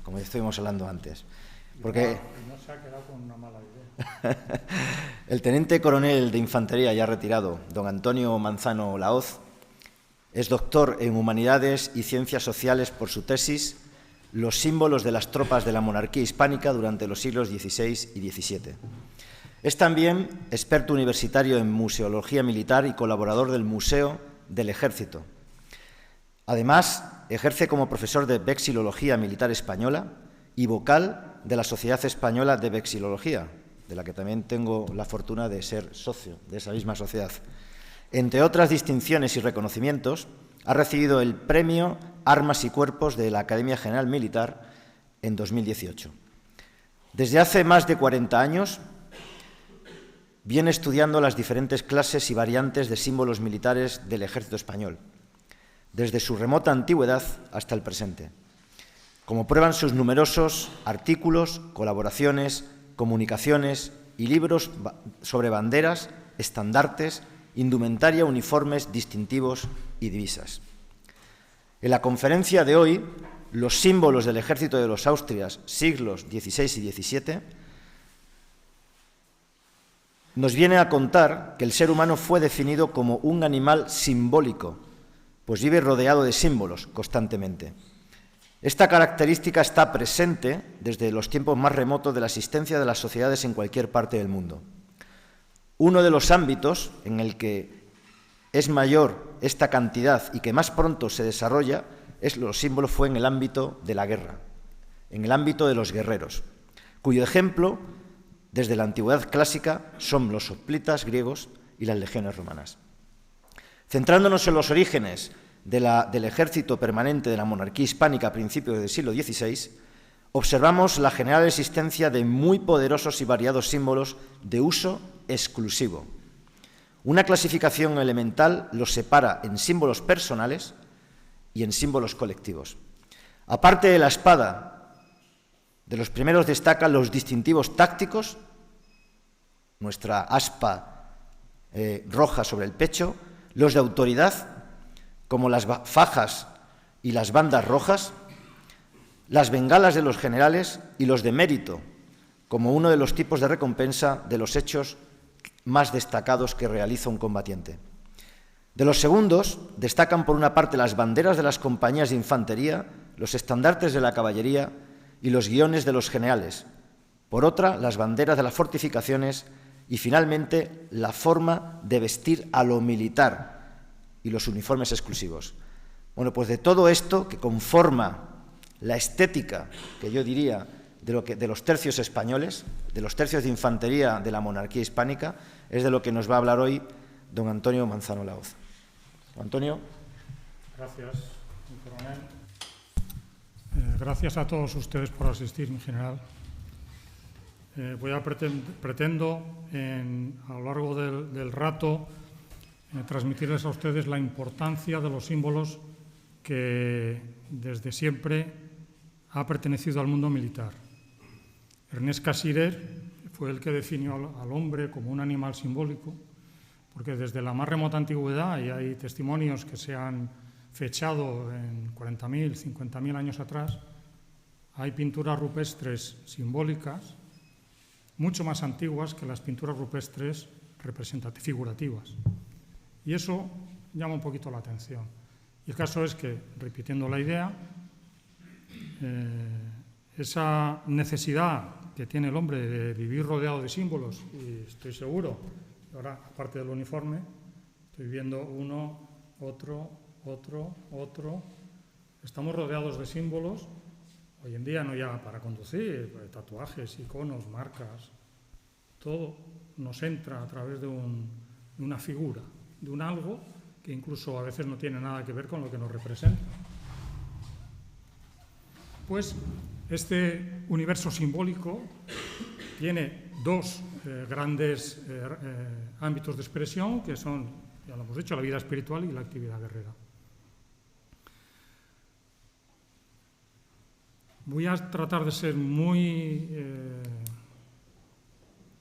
como estuvimos hablando antes. Porque no se ha quedado con una mala idea. el teniente coronel de infantería ya retirado, don Antonio Manzano Lahoz, es doctor en Humanidades y Ciencias Sociales por su tesis Los símbolos de las tropas de la monarquía hispánica durante los siglos XVI y XVII. Es también experto universitario en museología militar y colaborador del Museo del Ejército. Además, ejerce como profesor de vexilología militar española y vocal de la Sociedad Española de Vexilología, de la que también tengo la fortuna de ser socio de esa misma sociedad. Entre otras distinciones y reconocimientos, ha recibido el Premio Armas y Cuerpos de la Academia General Militar en 2018. Desde hace más de 40 años viene estudiando las diferentes clases y variantes de símbolos militares del Ejército Español, desde su remota antigüedad hasta el presente, como prueban sus numerosos artículos, colaboraciones, comunicaciones y libros sobre banderas, estandartes, indumentaria, uniformes, distintivos y divisas. En la conferencia de hoy, Los símbolos del ejército de los Austrias, siglos XVI y XVII, nos viene a contar que el ser humano fue definido como un animal simbólico, pues vive rodeado de símbolos constantemente. Esta característica está presente desde los tiempos más remotos de la existencia de las sociedades en cualquier parte del mundo. Uno de los ámbitos en el que es mayor esta cantidad y que más pronto se desarrolla los símbolos fue en el ámbito de la guerra, en el ámbito de los guerreros, cuyo ejemplo, desde la antigüedad clásica, son los hoplitas griegos y las legiones romanas. Centrándonos en los orígenes del ejército permanente de la monarquía hispánica a principios del siglo XVI, observamos la general existencia de muy poderosos y variados símbolos de uso exclusivo. Una clasificación elemental los separa en símbolos personales y en símbolos colectivos. Aparte de la espada, de los primeros destacan los distintivos tácticos, nuestra aspa roja sobre el pecho, los de autoridad, como las fajas y las bandas rojas, las bengalas de los generales y los de mérito, como uno de los tipos de recompensa de los hechos más destacados que realiza un combatiente. De los segundos destacan por una parte las banderas de las compañías de infantería, los estandartes de la caballería y los guiones de los generales, por otra las banderas de las fortificaciones y finalmente la forma de vestir a lo militar y los uniformes exclusivos. Bueno, pues de todo esto que conforma la estética, que yo diría, de los tercios españoles, de los tercios de infantería de la monarquía hispánica, es de lo que nos va a hablar hoy don Antonio Manzano Lahoz. Antonio. Gracias, coronel. Gracias a todos ustedes por asistir, mi general. Pretendo a lo largo del rato transmitirles a ustedes la importancia de los símbolos que desde siempre ha pertenecido al mundo militar. Ernest Cassirer fue el que definió al hombre como un animal simbólico, porque desde la más remota antigüedad, y hay testimonios que se han fechado en 40.000, 50.000 años atrás, hay pinturas rupestres simbólicas mucho más antiguas que las pinturas rupestres figurativas. Y eso llama un poquito la atención. Y el caso es que, repitiendo la idea, esa necesidad que tiene el hombre de vivir rodeado de símbolos, y estoy seguro, ahora, aparte del uniforme, estoy viendo uno, otro, estamos rodeados de símbolos, hoy en día no ya para conducir, tatuajes, iconos, marcas, todo nos entra a través de una figura, de un algo que incluso a veces no tiene nada que ver con lo que nos representa. Pues este universo simbólico tiene dos grandes ámbitos de expresión, que son, ya lo hemos dicho, la vida espiritual y la actividad guerrera. Voy a tratar de ser muy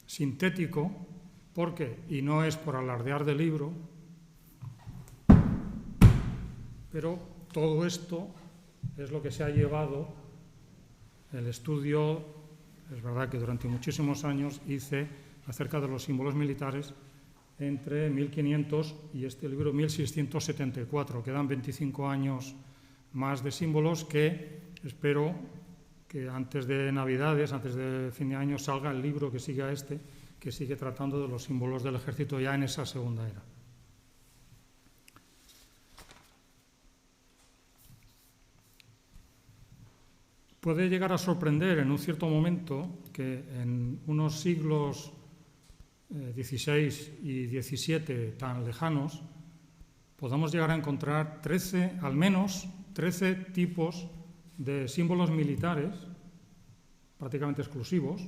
sintético, porque, y no es por alardear del libro, pero todo esto es lo que se ha llevado el estudio, es verdad que durante muchísimos años hice acerca de los símbolos militares entre 1500 y este libro 1674. Quedan 25 años más de símbolos que espero que antes de Navidades, antes de fin de año, salga el libro que sigue a este, que sigue tratando de los símbolos del ejército ya en esa segunda era. Puede llegar a sorprender en un cierto momento que en unos siglos XVI y XVII tan lejanos podamos llegar a encontrar al menos 13 tipos de símbolos militares prácticamente exclusivos,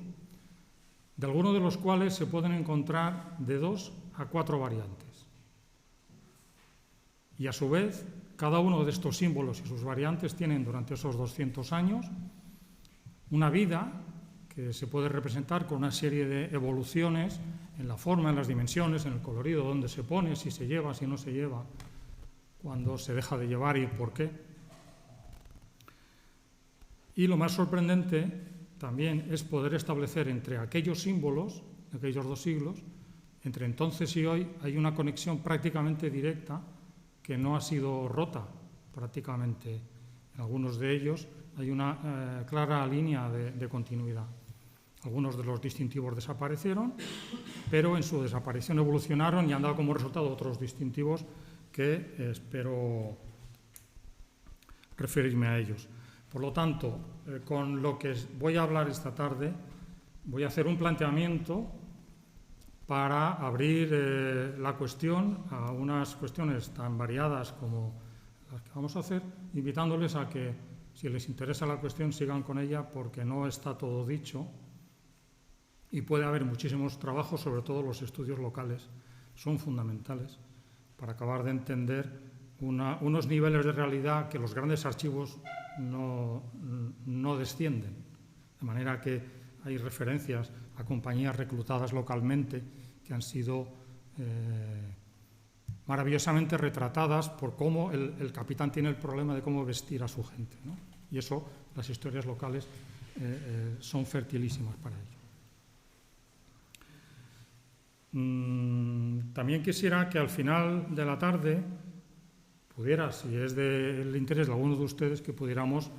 de algunos de los cuales se pueden encontrar de 2 a 4 variantes. Y a su vez, cada uno de estos símbolos y sus variantes tienen durante esos 200 años una vida que se puede representar con una serie de evoluciones en la forma, en las dimensiones, en el colorido, dónde se pone, si se lleva, si no se lleva, cuándo se deja de llevar y por qué. Y lo más sorprendente también es poder establecer entre aquellos símbolos, de aquellos 2 siglos, entre entonces y hoy hay una conexión prácticamente directa que no ha sido rota prácticamente. En algunos de ellos hay una clara línea de continuidad. Algunos de los distintivos desaparecieron, pero en su desaparición evolucionaron y han dado como resultado otros distintivos que espero referirme a ellos. Por lo tanto, con lo que voy a hablar esta tarde, voy a hacer un planteamiento para abrir la cuestión a unas cuestiones tan variadas como las que vamos a hacer, invitándoles a que, si les interesa la cuestión, sigan con ella porque no está todo dicho y puede haber muchísimos trabajos, sobre todo los estudios locales, son fundamentales para acabar de entender unos niveles de realidad que los grandes archivos no descienden. De manera que hay referencias a compañías reclutadas localmente que han sido maravillosamente retratadas por cómo el capitán tiene el problema de cómo vestir a su gente, ¿no? Y eso, las historias locales son fertilísimas para ello. También quisiera que al final de la tarde pudiera, si es del interés de alguno de ustedes, que pudiéramos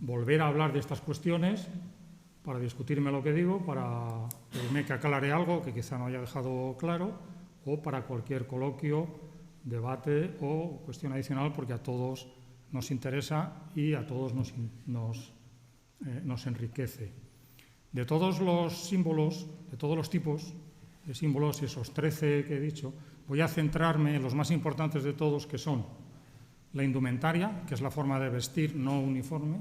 volver a hablar de estas cuestiones para discutirme lo que digo, para pedirme que aclare algo que quizá no haya dejado claro, o para cualquier coloquio, debate o cuestión adicional, porque a todos nos interesa y a todos nos enriquece. De todos los símbolos, de todos los tipos de símbolos, esos 13 que he dicho, voy a centrarme en los más importantes de todos, que son la indumentaria, que es la forma de vestir no uniforme,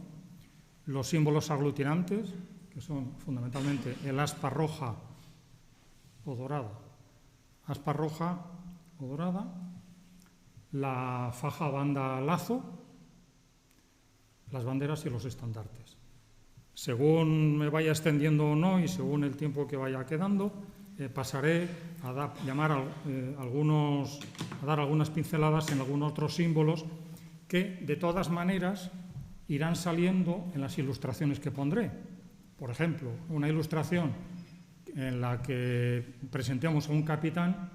los símbolos aglutinantes, que son fundamentalmente el aspa roja o dorada, la faja banda lazo, las banderas y los estandartes. Según me vaya extendiendo o no y según el tiempo que vaya quedando, pasaré a dar algunas pinceladas en algunos otros símbolos que, de todas maneras, irán saliendo en las ilustraciones que pondré. Por ejemplo, una ilustración en la que presentemos a un capitán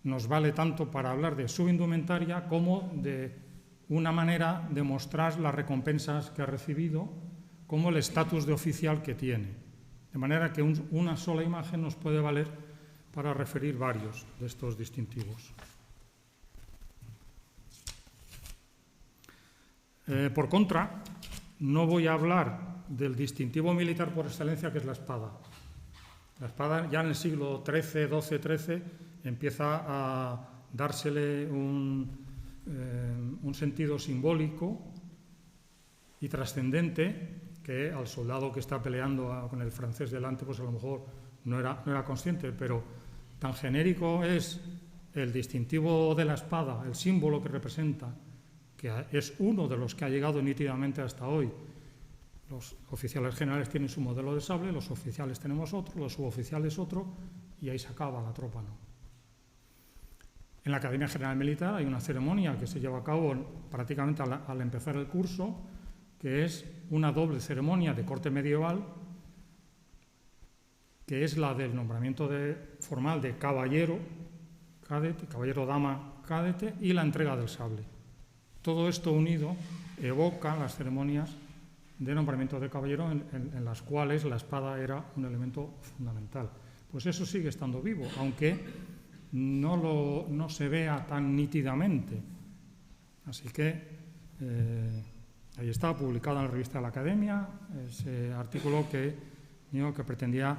nos vale tanto para hablar de su indumentaria como de una manera de mostrar las recompensas que ha recibido, como el estatus de oficial que tiene. De manera que una sola imagen nos puede valer para referir varios de estos distintivos. Por contra, no voy a hablar del distintivo militar por excelencia, que es la espada. La espada ya en el siglo XIII, XII, XIII empieza a dársele un sentido simbólico y trascendente que al soldado que está peleando con el francés delante, pues a lo mejor no era consciente, pero tan genérico es el distintivo de la espada, el símbolo que representa, que es uno de los que ha llegado nítidamente hasta hoy. Los oficiales generales tienen su modelo de sable, los oficiales tenemos otro, los suboficiales otro, y ahí se acaba la tropa, ¿no? En la Academia General Militar hay una ceremonia que se lleva a cabo prácticamente al empezar el curso, que es una doble ceremonia de corte medieval, que es la del nombramiento formal de caballero, cadete, caballero, dama, cadete, y la entrega del sable. Todo esto unido evoca las ceremonias de nombramiento de caballero en las cuales la espada era un elemento fundamental. Pues eso sigue estando vivo, aunque no se vea tan nítidamente. Así que ahí está, publicado en la revista de la Academia, ese artículo que pretendía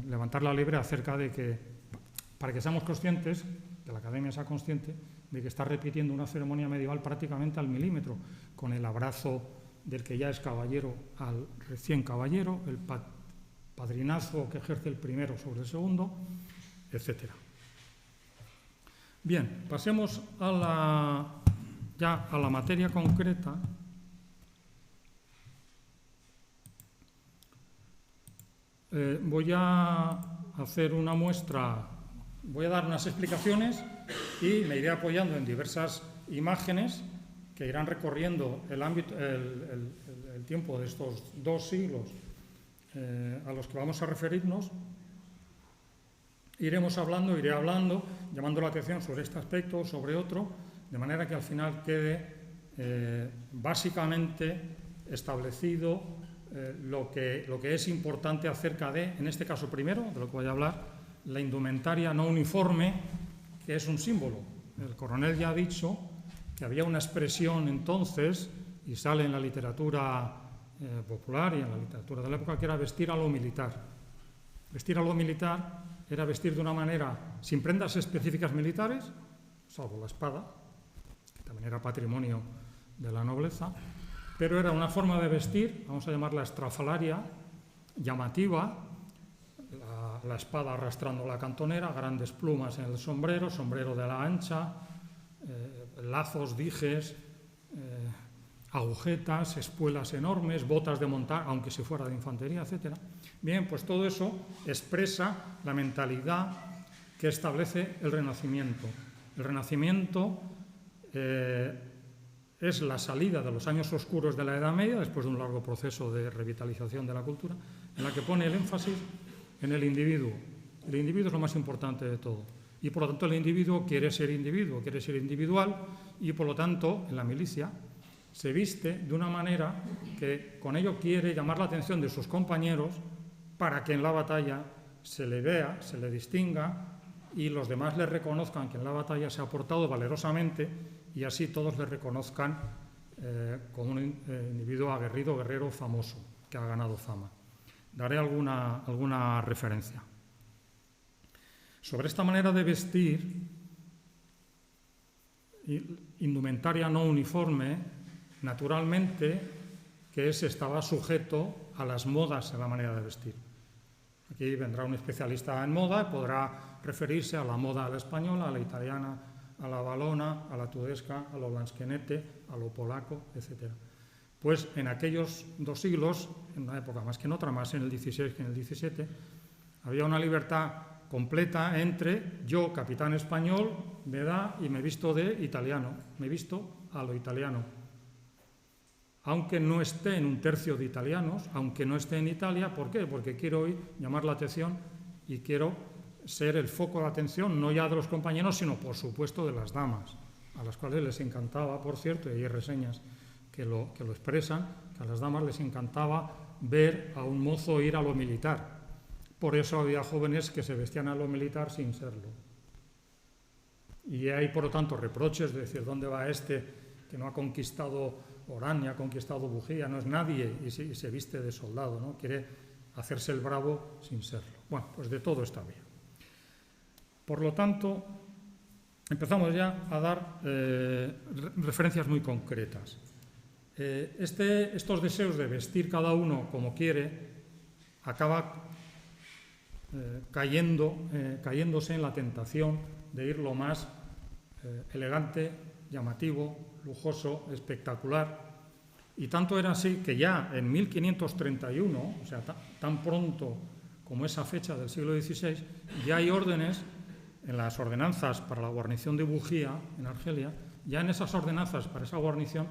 levantar la liebre acerca de que, para que seamos conscientes, que la Academia sea consciente de que está repitiendo una ceremonia medieval prácticamente al milímetro, con el abrazo del que ya es caballero al recién caballero, el padrinazo que ejerce el primero sobre el segundo, etc. Bien, pasemos ya a la materia concreta. Voy a hacer una muestra, voy a dar unas explicaciones y me iré apoyando en diversas imágenes que irán recorriendo el tiempo de estos 2 siglos a los que vamos a referirnos. Iré hablando, llamando la atención sobre este aspecto o sobre otro, de manera que al final quede básicamente establecido lo que es importante acerca de, en este caso primero, de lo que voy a hablar, la indumentaria no uniforme, que es un símbolo. El coronel ya ha dicho que había una expresión entonces, y sale en la literatura popular y en la literatura de la época, que era vestir a lo militar. Vestir a lo militar era vestir de una manera sin prendas específicas militares, salvo la espada, que también era patrimonio de la nobleza, pero era una forma de vestir, vamos a llamarla estrafalaria, llamativa, la espada arrastrando la cantonera, grandes plumas en el sombrero, sombrero de ala ancha, lazos, dijes, agujetas, espuelas enormes, botas de montar, aunque si fuera de infantería, etc. Bien, pues todo eso expresa la mentalidad que establece el Renacimiento. El Renacimiento es la salida de los años oscuros de la Edad Media, después de un largo proceso de revitalización de la cultura, en la que pone el énfasis en el individuo. El individuo es lo más importante de todo. Y por lo tanto el individuo, quiere ser individual, y por lo tanto en la milicia se viste de una manera que con ello quiere llamar la atención de sus compañeros para que en la batalla se le vea, se le distinga y los demás le reconozcan que en la batalla se ha portado valerosamente y así todos le reconozcan como un individuo aguerrido, guerrero, famoso, que ha ganado fama. Daré alguna referencia. Sobre esta manera de vestir, indumentaria no uniforme, naturalmente que estaba sujeto a las modas en la manera de vestir. Aquí vendrá un especialista en moda y podrá referirse a la moda a la española, a la italiana, a la valona, a la tudesca, a lo lansquenete, a lo polaco, etc. Pues en aquellos 2 siglos, en una época más que en otra, más en el XVI que en el XVII, había una libertad completa entre yo, capitán español, me da y me visto de italiano, me visto a lo italiano. Aunque no esté en un tercio de italianos, aunque no esté en Italia, ¿por qué? Porque quiero hoy llamar la atención y quiero ser el foco de atención, no ya de los compañeros, sino por supuesto de las damas, a las cuales les encantaba, por cierto, y hay reseñas que lo expresan, que a las damas les encantaba ver a un mozo ir a lo militar. Por eso había jóvenes que se vestían a lo militar sin serlo. Y hay, por lo tanto, reproches de decir, ¿dónde va este que no ha conquistado Orán ni ha conquistado Bujía? No es nadie y se viste de soldado, ¿no? Quiere hacerse el bravo sin serlo. Bueno, pues de todo está bien. Por lo tanto, empezamos ya a dar referencias muy concretas. Estos deseos de vestir cada uno como quiere acaba cayéndose en la tentación de ir lo más elegante, llamativo, lujoso, espectacular. Y tanto era así que ya en 1531, o sea, tan pronto como esa fecha del siglo XVI, ya hay órdenes en las ordenanzas para la guarnición de Bujía, en Argelia, ya en esas ordenanzas para esa guarnición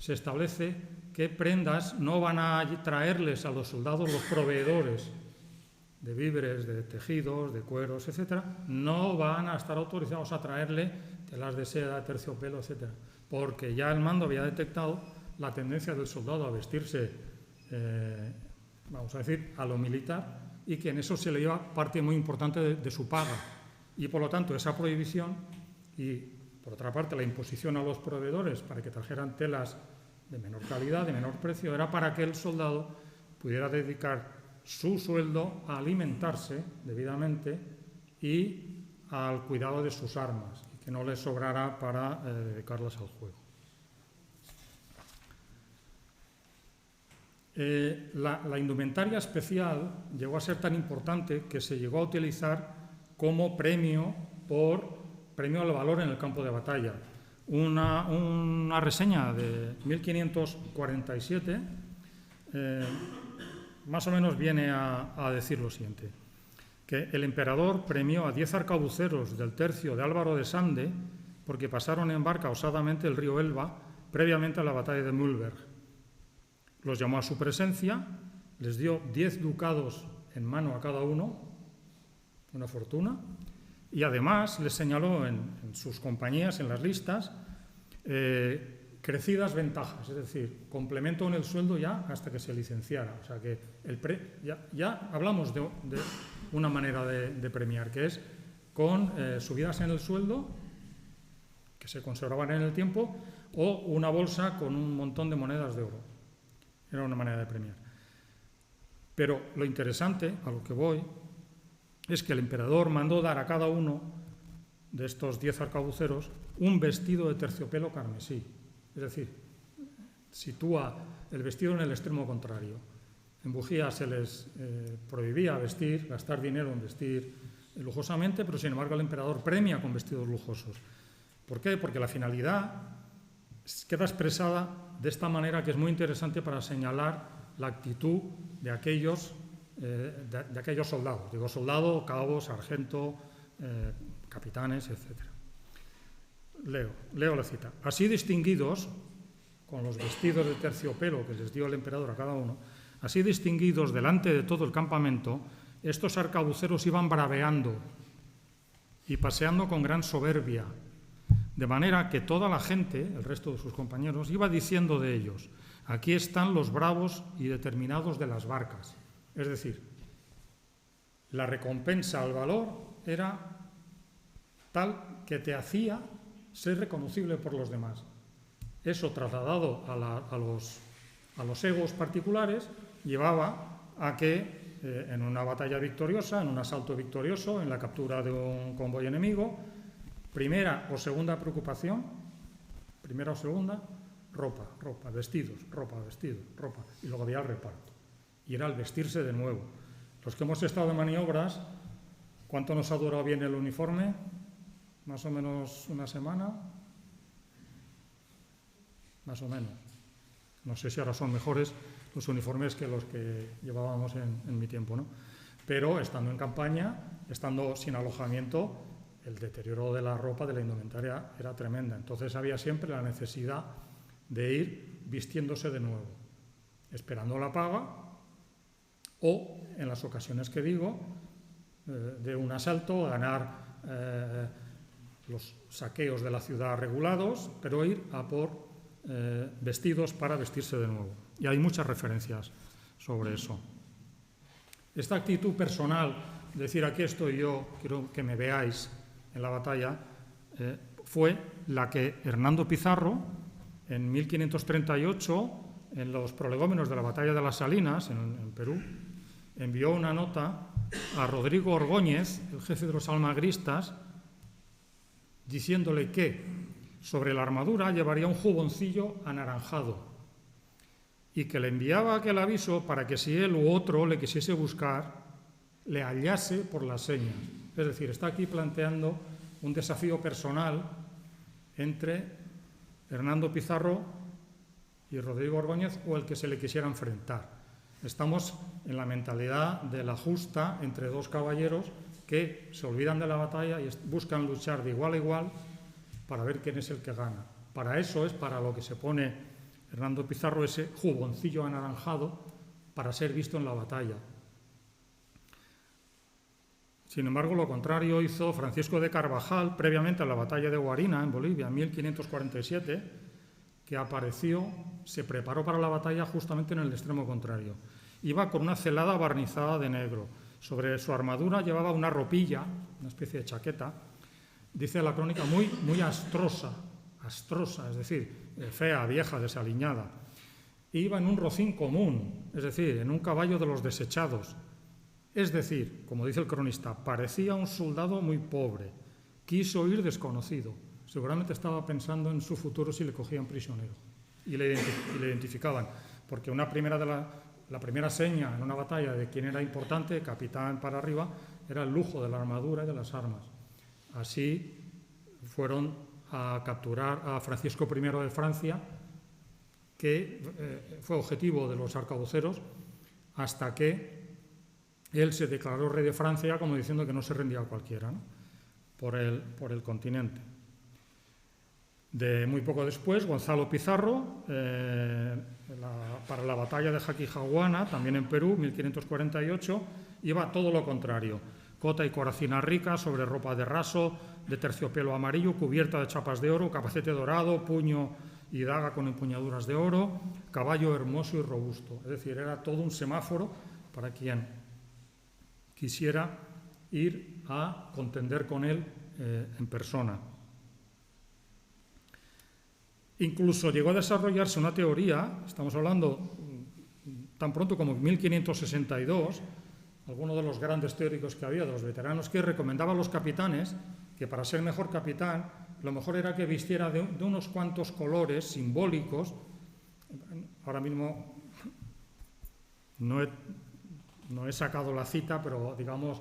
se establece que prendas no van a traerles a los soldados los proveedores de víveres, de tejidos, de cueros, etcétera, no van a estar autorizados a traerle telas de seda, terciopelo, etcétera, porque ya el mando había detectado la tendencia del soldado a vestirse, vamos a decir, a lo militar, y que en eso se le lleva parte muy importante de su paga. Y por lo tanto, esa prohibición y, por otra parte, la imposición a los proveedores para que trajeran telas de menor calidad, de menor precio, era para que el soldado pudiera dedicar su sueldo a alimentarse debidamente y al cuidado de sus armas, y que no les sobrara para dedicarlas al juego. La indumentaria especial llegó a ser tan importante que se llegó a utilizar como premio al valor en el campo de batalla. Una reseña de 1547 más o menos viene a decir lo siguiente, que el emperador premió a 10 arcabuceros del tercio de Álvaro de Sande porque pasaron en barca osadamente el río Elba previamente a la batalla de Mühlberg. Los llamó a su presencia, les dio 10 ducados en mano a cada uno, una fortuna, y además les señaló en sus compañías, en las listas, crecidas ventajas, es decir, complemento en el sueldo ya hasta que se licenciara. O sea que ya hablamos de una manera de premiar, que es con subidas en el sueldo, que se conservaban en el tiempo, o una bolsa con un montón de monedas de oro. Era una manera de premiar. Pero lo interesante, a lo que voy, es que el emperador mandó dar a cada uno de estos 10 arcabuceros un vestido de terciopelo carmesí. Es decir, sitúa el vestido en el extremo contrario. En Bujía se les prohibía vestir, gastar dinero en vestir lujosamente, pero sin embargo el emperador premia con vestidos lujosos. ¿Por qué? Porque la finalidad queda expresada de esta manera, que es muy interesante para señalar la actitud de aquellos soldados. Digo soldado, cabo, sargento, capitanes, etc. Leo la cita. Así distinguidos, con los vestidos de terciopelo que les dio el emperador a cada uno, así distinguidos delante de todo el campamento, estos arcabuceros iban braveando y paseando con gran soberbia, de manera que toda la gente, el resto de sus compañeros, iba diciendo de ellos: aquí están los bravos y determinados de las barcas. Es decir, la recompensa al valor era tal que te hacía ser reconocible por los demás. Eso, trasladado a los egos particulares, llevaba a que en una batalla victoriosa, en un asalto victorioso, en la captura de un convoy enemigo, primera o segunda preocupación, ropa, vestidos, ropa, y luego había el reparto. Y era el vestirse de nuevo. Los que hemos estado en maniobras, ¿cuánto nos ha durado bien el uniforme? Más o menos una semana. Más o menos. No sé si ahora son mejores los uniformes que los que llevábamos en mi tiempo, ¿no? Pero estando en campaña, estando sin alojamiento, el deterioro de la ropa, de la indumentaria, era tremenda. Entonces había siempre la necesidad de ir vistiéndose de nuevo, esperando la paga, o, en las ocasiones que digo, de un asalto, ganar los saqueos de la ciudad regulados, pero ir a por vestidos para vestirse de nuevo. Y hay muchas referencias sobre eso. Esta actitud personal, de decir aquí estoy yo, quiero que me veáis en la batalla, fue la que Hernando Pizarro, en 1538, en los prolegómenos de la batalla de las Salinas, en Perú, envió una nota a Rodrigo Orgóñez, el jefe de los almagristas, diciéndole que sobre la armadura llevaría un juboncillo anaranjado y que le enviaba aquel aviso para que si él u otro le quisiese buscar, le hallase por las señas. Es decir, está aquí planteando un desafío personal entre Hernando Pizarro y Rodrigo Orgóñez, o el que se le quisiera enfrentar. Estamos en la mentalidad de la justa entre dos caballeros que se olvidan de la batalla y buscan luchar de igual a igual para ver quién es el que gana. Para eso es para lo que se pone Hernando Pizarro ese juboncillo anaranjado para ser visto en la batalla. Sin embargo, lo contrario hizo Francisco de Carvajal previamente a la batalla de Guarina, en Bolivia, en 1547, que apareció, se preparó para la batalla justamente en el extremo contrario. Iba con una celada barnizada de negro. Sobre su armadura llevaba una ropilla, una especie de chaqueta, dice la crónica, muy astrosa, es decir, fea, vieja, desaliñada. Iba en un rocín común, es decir, en un caballo de los desechados. Es decir, como dice el cronista, parecía un soldado muy pobre, quiso ir desconocido. Seguramente estaba pensando en su futuro si le cogían prisionero y le identificaban, porque la primera seña en una batalla de quién era importante, capitán para arriba, era el lujo de la armadura y de las armas. Así fueron a capturar a Francisco I de Francia, que fue objetivo de los arcabuceros, hasta que él se declaró rey de Francia, como diciendo que no se rendía a cualquiera, ¿no? por el continente. De muy poco después, Gonzalo Pizarro, para la batalla de Jaquijaguana, también en Perú, 1548, iba todo lo contrario. Cota y coracina rica, sobre ropa de raso, de terciopelo amarillo, cubierta de chapas de oro, capacete dorado, puño y daga con empuñaduras de oro, caballo hermoso y robusto. Es decir, era todo un semáforo para quien quisiera ir a contender con él en persona. Incluso llegó a desarrollarse una teoría, estamos hablando tan pronto como 1562, algunos de los grandes teóricos que había, de los veteranos, que recomendaba a los capitanes que para ser mejor capitán, lo mejor era que vistiera de unos cuantos colores simbólicos. Ahora mismo no he sacado la cita, pero digamos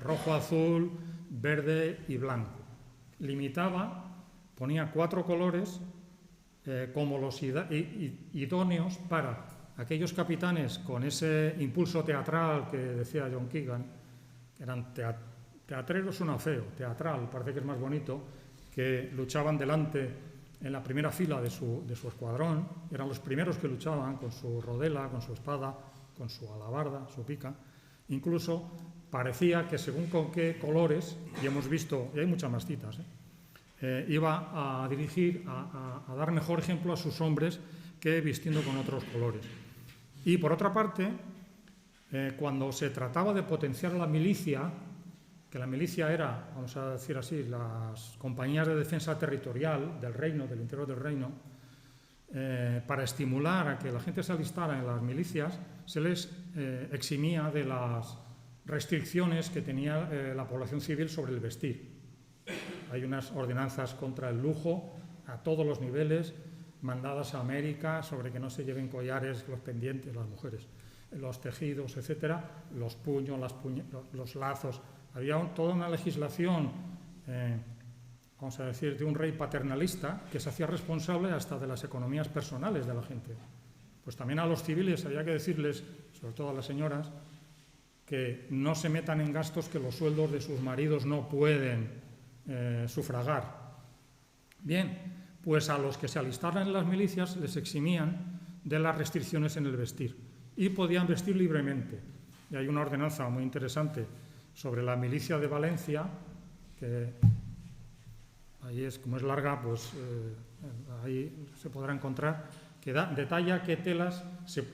rojo, azul, verde y blanco. Limitaba, ponía 4 colores como los idóneos para aquellos capitanes con ese impulso teatral que decía John Keegan, que eran teatreros, suena feo, teatral, parece que es más bonito, que luchaban delante en la primera fila de su escuadrón, eran los primeros que luchaban con su rodela, con su espada, con su alabarda, su pica. Incluso parecía que según con qué colores, y hemos visto, y hay muchas más citas, iba a dirigir, a dar mejor ejemplo a sus hombres que vistiendo con otros colores. Y por otra parte, cuando se trataba de potenciar la milicia, que la milicia era, vamos a decir así, las compañías de defensa territorial del reino, del interior del reino, para estimular a que la gente se alistara en las milicias, se les eximía de las restricciones que tenía la población civil sobre el vestir. Hay unas ordenanzas contra el lujo a todos los niveles, mandadas a América, sobre que no se lleven collares, los pendientes, las mujeres, los tejidos, etcétera, los puños, los lazos. Había toda una legislación, vamos a decir, de un rey paternalista que se hacía responsable hasta de las economías personales de la gente. Pues también a los civiles había que decirles, sobre todo a las señoras, que no se metan en gastos que los sueldos de sus maridos no pueden sufragar. Bien, pues a los que se alistaran en las milicias les eximían de las restricciones en el vestir y podían vestir libremente. Y hay una ordenanza muy interesante sobre la milicia de Valencia, que ahí es, como es larga, pues ahí se podrá encontrar, que detalla qué telas se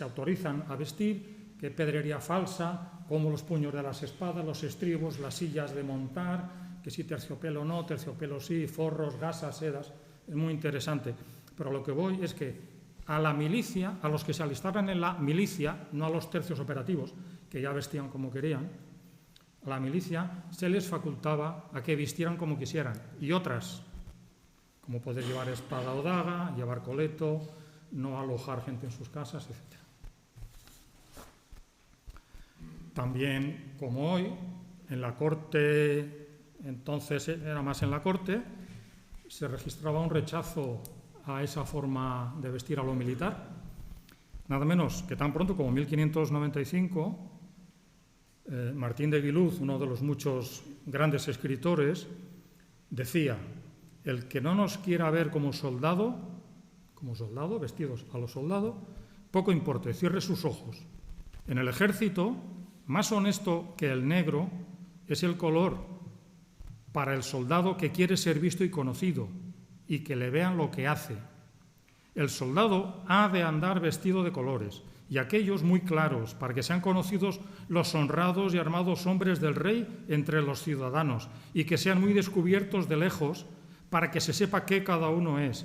autorizan a vestir, qué pedrería falsa, como los puños de las espadas, los estribos, las sillas de montar, que si terciopelo no, terciopelo sí, forros, gasas, sedas. Es muy interesante. Pero a lo que voy es que a la milicia, a los que se alistaran en la milicia, no a los tercios operativos, que ya vestían como querían, a la milicia se les facultaba a que vistieran como quisieran. Y otras, como poder llevar espada o daga, llevar coleto, no alojar gente en sus casas, etc. También, como hoy, en la corte, entonces era más en la corte, se registraba un rechazo a esa forma de vestir a lo militar. Nada menos que tan pronto como 1595, Martín de Guiluz, uno de los muchos grandes escritores, decía: el que no nos quiera ver como como soldado, vestidos a lo soldado, poco importe, cierre sus ojos. En el ejército, más honesto que el negro es el color para el soldado que quiere ser visto y conocido y que le vean lo que hace. El soldado ha de andar vestido de colores, y aquellos muy claros, para que sean conocidos los honrados y armados hombres del rey entre los ciudadanos, y que sean muy descubiertos de lejos, para que se sepa qué cada uno es,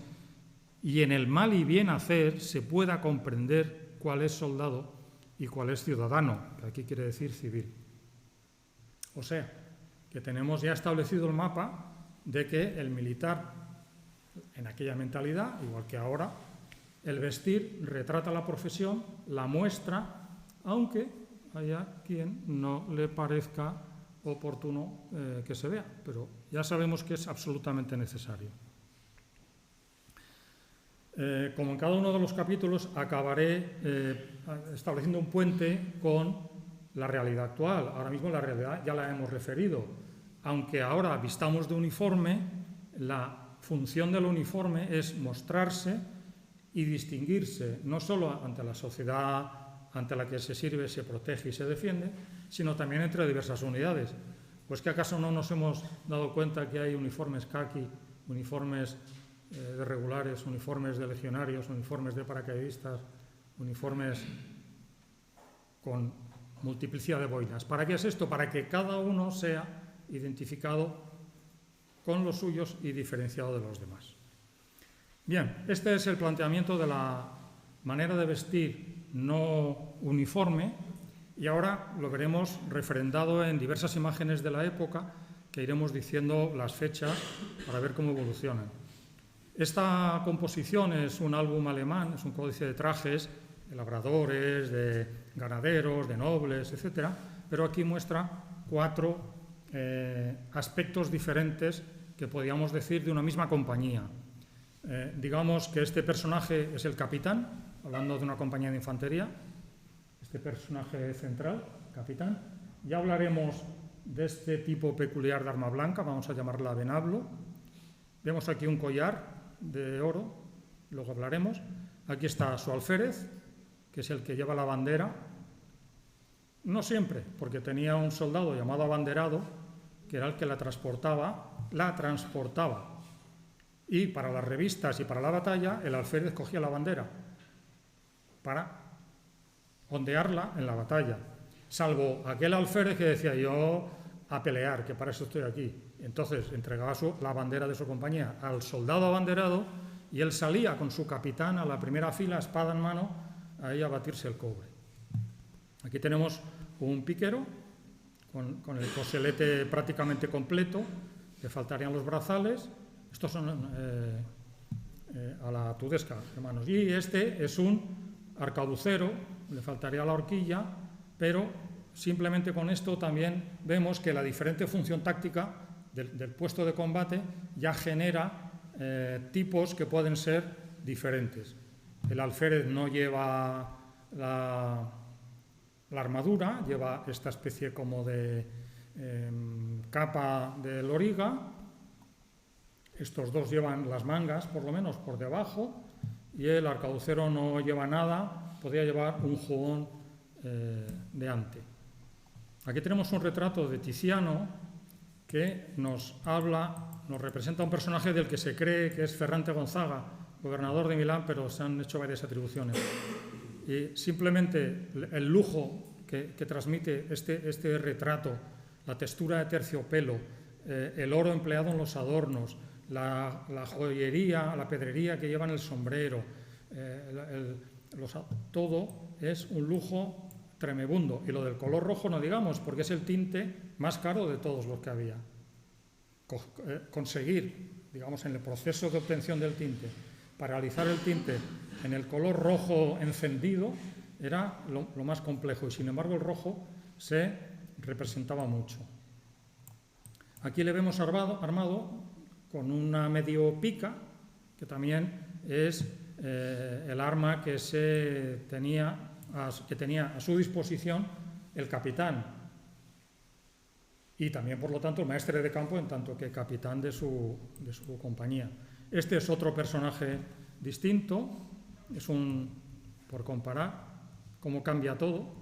y en el mal y bien hacer se pueda comprender cuál es soldado y cuál es ciudadano, que aquí quiere decir civil. O sea, que tenemos ya establecido el mapa de que el militar, en aquella mentalidad, igual que ahora, el vestir retrata la profesión, la muestra, aunque haya quien no le parezca oportuno que se vea, pero ya sabemos que es absolutamente necesario. Como en cada uno de los capítulos, acabaré estableciendo un puente con la realidad actual. Ahora mismo la realidad ya la hemos referido. Aunque ahora vistamos de uniforme, la función del uniforme es mostrarse y distinguirse, no solo ante la sociedad ante la que se sirve, se protege y se defiende, sino también entre diversas unidades. Pues que acaso no nos hemos dado cuenta que hay uniformes caqui, uniformes de regulares, uniformes de legionarios, uniformes de paracaidistas, uniformes con multiplicidad de boinas. ¿Para qué es esto? Para que cada uno sea identificado con los suyos y diferenciado de los demás. Bien, este es el planteamiento de la manera de vestir no uniforme, y ahora lo veremos refrendado en diversas imágenes de la época que iremos diciendo las fechas para ver cómo evolucionan. Esta composición es un álbum alemán, es un códice de trajes de labradores, de ganaderos, de nobles, etc., pero aquí muestra 4 aspectos diferentes que podríamos decir de una misma compañía. Digamos que este personaje es el capitán, hablando de una compañía de infantería, este personaje central, capitán. Ya hablaremos de este tipo peculiar de arma blanca, vamos a llamarla venablo. Vemos aquí un collar de oro, luego hablaremos. Aquí está su alférez, que es el que lleva la bandera. No siempre, porque tenía un soldado llamado abanderado, que era el que la transportaba. Y para las revistas y para la batalla, el alférez cogía la bandera para ondearla en la batalla. Salvo aquel alférez que decía: yo a pelear, que para eso estoy aquí. Entonces entregaba la bandera de su compañía al soldado abanderado y él salía con su capitán a la primera fila, espada en mano, ahí a batirse el cobre. Aquí tenemos un piquero con el coselete prácticamente completo, le faltarían los brazales. Estos son a la tudesca, hermanos. Y este es un arcabucero, le faltaría la horquilla, pero simplemente con esto también vemos que la diferente función táctica del puesto de combate ya genera tipos que pueden ser diferentes. El alférez no lleva la armadura, lleva esta especie como de capa de loriga. Estos dos llevan las mangas, por lo menos, por debajo, y el arcabucero no lleva nada, podría llevar un jubón de ante. Aquí tenemos un retrato de Tiziano que nos representa un personaje del que se cree que es Ferrante Gonzaga, gobernador de Milán, pero se han hecho varias atribuciones. Y simplemente el lujo que transmite este retrato, la textura de terciopelo, el oro empleado en los adornos, la joyería, la pedrería que lleva en el sombrero, todo es un lujo tremebundo. Y lo del color rojo no digamos, porque es el tinte más caro de todos los que había. Conseguir, digamos, en el proceso de obtención del tinte, para realizar el tinte en el color rojo encendido, era lo más complejo, y sin embargo el rojo se representaba mucho. Aquí le vemos armado con una medio pica, que también es el arma que tenía a su disposición el capitán, y también, por lo tanto, el maestre de campo en tanto que capitán de su compañía. Este es otro personaje distinto, es por comparar cómo cambia todo.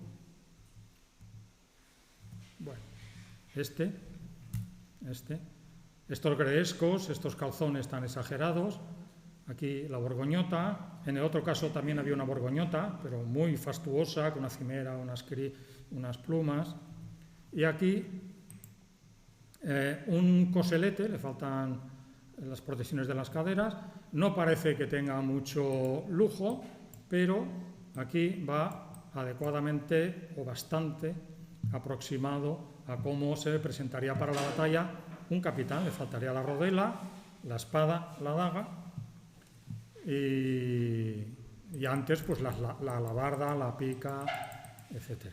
Bueno, estos gredescos, estos calzones tan exagerados, aquí la borgoñota, en el otro caso también había una borgoñota, pero muy fastuosa, con una cimera, unas plumas, y aquí un coselete, le faltan las protecciones de las caderas, no parece que tenga mucho lujo, pero aquí va adecuadamente o bastante aproximado a cómo se presentaría para la batalla un capitán. Le faltaría la rodela, la espada, la daga y antes pues la alabarda, la pica, etc.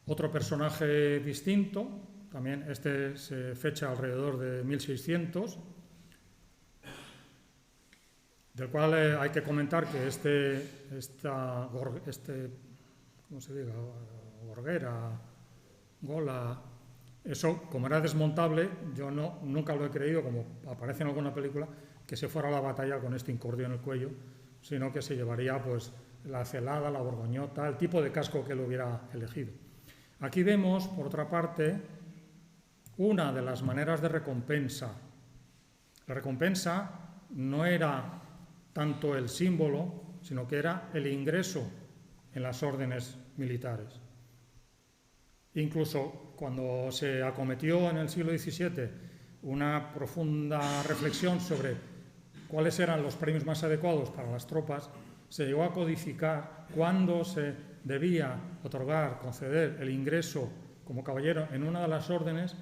Otro personaje distinto, también se fecha alrededor de 1600, del cual hay que comentar que ¿cómo se diga? Gorguera, gola, eso, como era desmontable, yo nunca lo he creído, como aparece en alguna película, que se fuera a la batalla con este incordio en el cuello, sino que se llevaría pues la celada, la borgoñota, el tipo de casco que él hubiera elegido. Aquí vemos, por otra parte, una de las maneras de recompensa. La recompensa no era tanto el símbolo, sino que era el ingreso en las órdenes militares. Incluso cuando se acometió en el siglo XVII una profunda reflexión sobre cuáles eran los premios más adecuados para las tropas, se llegó a codificar cuándo se debía otorgar, conceder el ingreso como caballero en una de las órdenes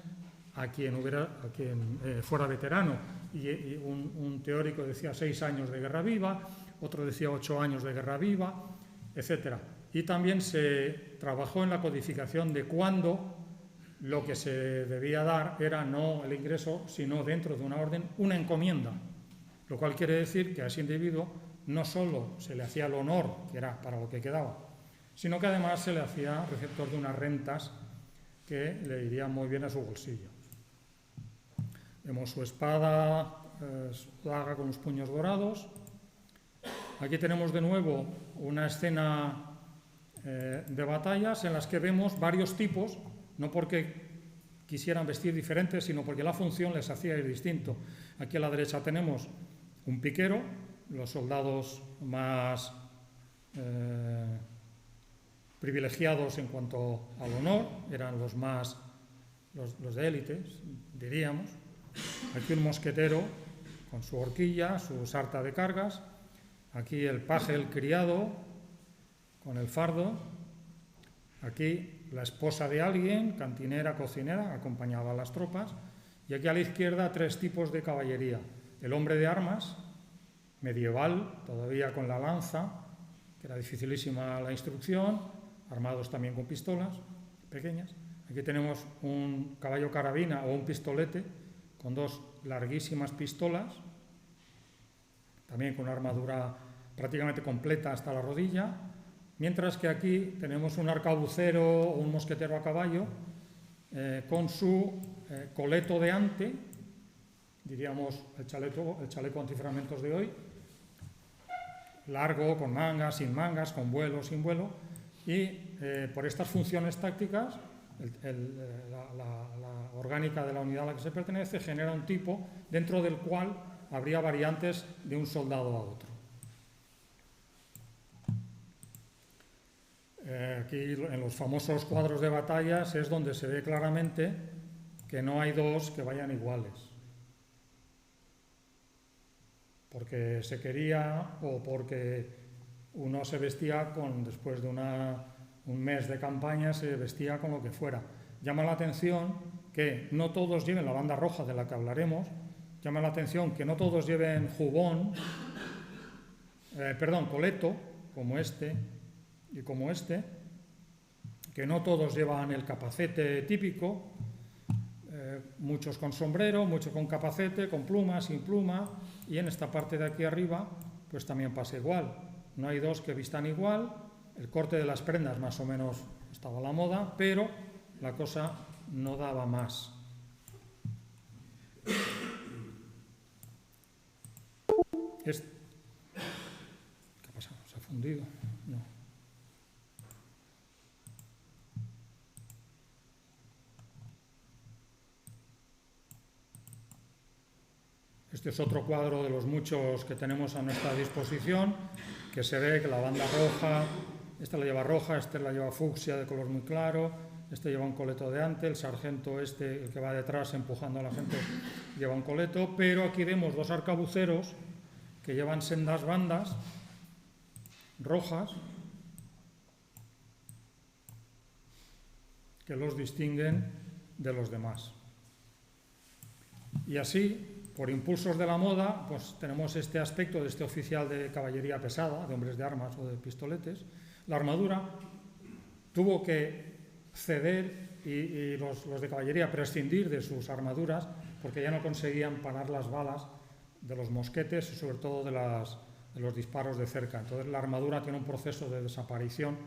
a quien fuera veterano. Y un teórico decía 6 años de guerra viva, otro decía 8 años de guerra viva, etc. Y también se trabajó en la codificación de cuándo lo que se debía dar era no el ingreso, sino dentro de una orden, una encomienda, lo cual quiere decir que a ese individuo no solo se le hacía el honor, que era para lo que quedaba, sino que además se le hacía receptor de unas rentas que le irían muy bien a su bolsillo. Vemos su espada, su daga con los puños dorados. Aquí tenemos de nuevo una escena de batallas en las que vemos varios tipos, no porque quisieran vestir diferentes, sino porque la función les hacía ir distinto. Aquí a la derecha tenemos un piquero, los soldados más privilegiados en cuanto al honor, eran los de élite, diríamos. Aquí un mosquetero con su horquilla, su sarta de cargas. Aquí el paje, el criado, con el fardo. Aquí la esposa de alguien, cantinera, cocinera, acompañaba a las tropas. Y aquí a la izquierda 3 tipos de caballería. El hombre de armas, medieval, todavía con la lanza, que era dificilísima la instrucción, armados también con pistolas pequeñas. Aquí tenemos un caballo carabina o un pistolete con 2 larguísimas pistolas, también con una armadura prácticamente completa hasta la rodilla, mientras que aquí tenemos un arcabucero o un mosquetero a caballo con su coleto de ante, diríamos el chaleco antifragmentos de hoy, largo, con mangas, sin mangas, con vuelo, sin vuelo, y por estas funciones tácticas, la orgánica de la unidad a la que se pertenece genera un tipo dentro del cual habría variantes de un soldado a otro. Aquí en los famosos cuadros de batallas es donde se ve claramente que no hay 2 que vayan iguales, porque se quería o porque uno se vestía después de un mes de campaña, se vestía con lo que fuera. Llama la atención que no todos lleven la banda roja de la que hablaremos, llama la atención que no todos lleven jubón, coleto, como este y como este, que no todos llevan el capacete típico, muchos con sombrero, muchos con capacete, con pluma, sin pluma, y en esta parte de aquí arriba pues también pasa igual. No hay 2 que vistan igual, el corte de las prendas más o menos estaba a la moda, pero la cosa no daba más. fundido? No. Este es otro cuadro de los muchos que tenemos a nuestra disposición, que se ve que la banda roja, esta la lleva roja, esta la lleva fucsia de color muy claro, este lleva un coleto de ante, el sargento este, el que va detrás empujando a la gente, lleva un coleto, pero aquí vemos dos arcabuceros que llevan sendas bandas rojas que los distinguen de los demás. Y así, por impulsos de la moda, pues tenemos este aspecto de este oficial de caballería pesada, de hombres de armas o de pistoletes. La armadura tuvo que ceder y los de caballería prescindir de sus armaduras porque ya no conseguían parar las balas de los mosquetes y sobre todo de los disparos de cerca. Entonces la armadura tiene un proceso de desaparición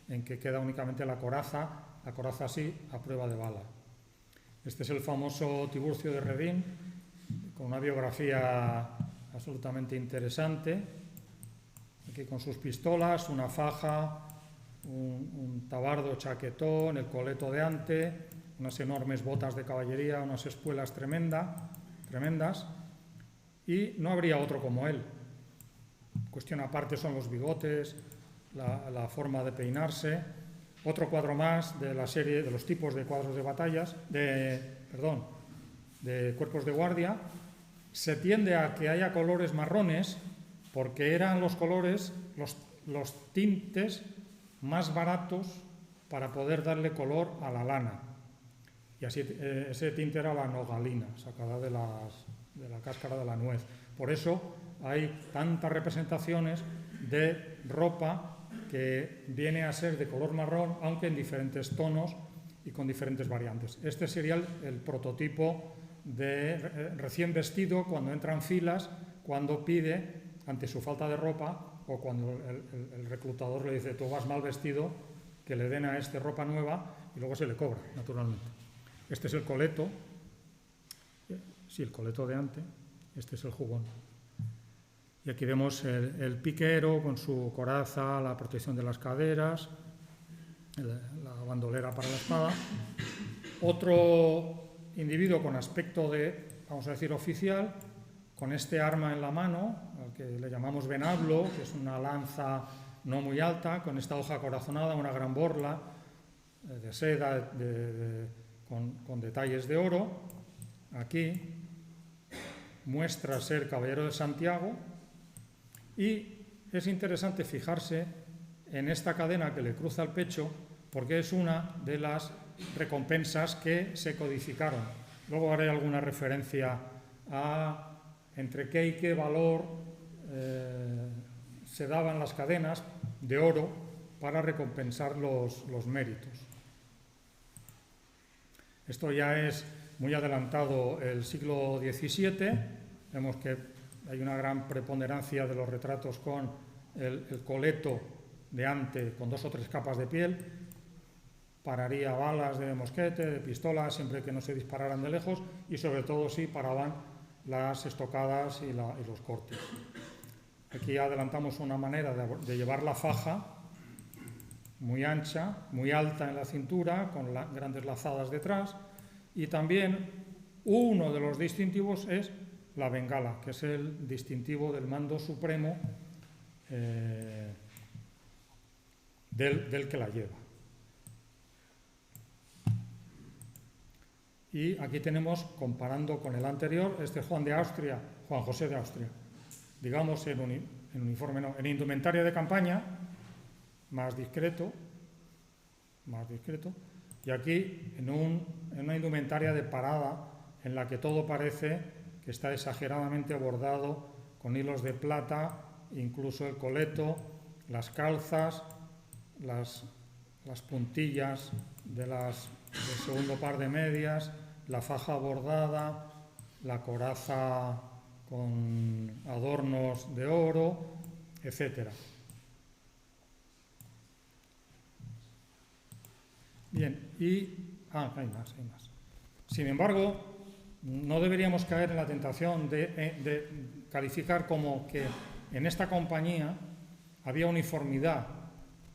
en que queda únicamente la coraza sí a prueba de bala. Este es el famoso Tiburcio de Redín, con una biografía absolutamente interesante, aquí con sus pistolas, una faja, un tabardo chaquetón, el coleto de ante, unas enormes botas de caballería, unas espuelas tremendas, y no habría otro como él. Cuestión aparte son los bigotes, la forma de peinarse. Otro cuadro más de la serie de los tipos de cuadros de batallas, de cuerpos de guardia. Se tiende a que haya colores marrones porque eran los colores, los tintes más baratos para poder darle color a la lana. Y así ese tinte era la nogalina, sacada de la cáscara de la nuez. Por eso hay tantas representaciones de ropa que viene a ser de color marrón, aunque en diferentes tonos y con diferentes variantes. Este sería el prototipo de recién vestido cuando entra en filas, cuando pide, ante su falta de ropa, o cuando el reclutador le dice tú vas mal vestido, que le den a este ropa nueva y luego se le cobra, naturalmente. Este es el coleto, sí, el coleto de ante, este es el jubón. Y aquí vemos el piquero con su coraza, la protección de las caderas, la bandolera para la espada. Otro individuo con aspecto de, vamos a decir, oficial, con este arma en la mano, al que le llamamos venablo, que es una lanza no muy alta, con esta hoja corazonada, una gran borla de seda con detalles de oro. Aquí muestra ser caballero de Santiago y es interesante fijarse en esta cadena que le cruza el pecho porque es una de las recompensas que se codificaron. Luego haré alguna referencia a entre qué y qué valor se daban las cadenas de oro para recompensar los méritos. Esto ya es muy adelantado el siglo XVII. Vemos que hay una gran preponderancia de los retratos con el coleto de ante con 2 o 3 capas de piel. Pararía balas de mosquete, de pistola, siempre que no se dispararan de lejos y sobre todo si paraban las estocadas y los cortes. Aquí adelantamos una manera de llevar la faja muy ancha, muy alta en la cintura, con grandes lazadas detrás, y también uno de los distintivos es la bengala, que es el distintivo del mando supremo del que la lleva. Y aquí tenemos, comparando con el anterior, este Juan José de Austria, digamos en uniforme, no, en indumentaria de campaña, más discreto, y aquí en una indumentaria de parada en la que todo parece que está exageradamente bordado con hilos de plata, incluso el coleto, las calzas, las puntillas del segundo par de medias, la faja bordada, la coraza con adornos de oro, etc. Bien, hay más. Sin embargo, no deberíamos caer en la tentación de calificar como que en esta compañía había uniformidad,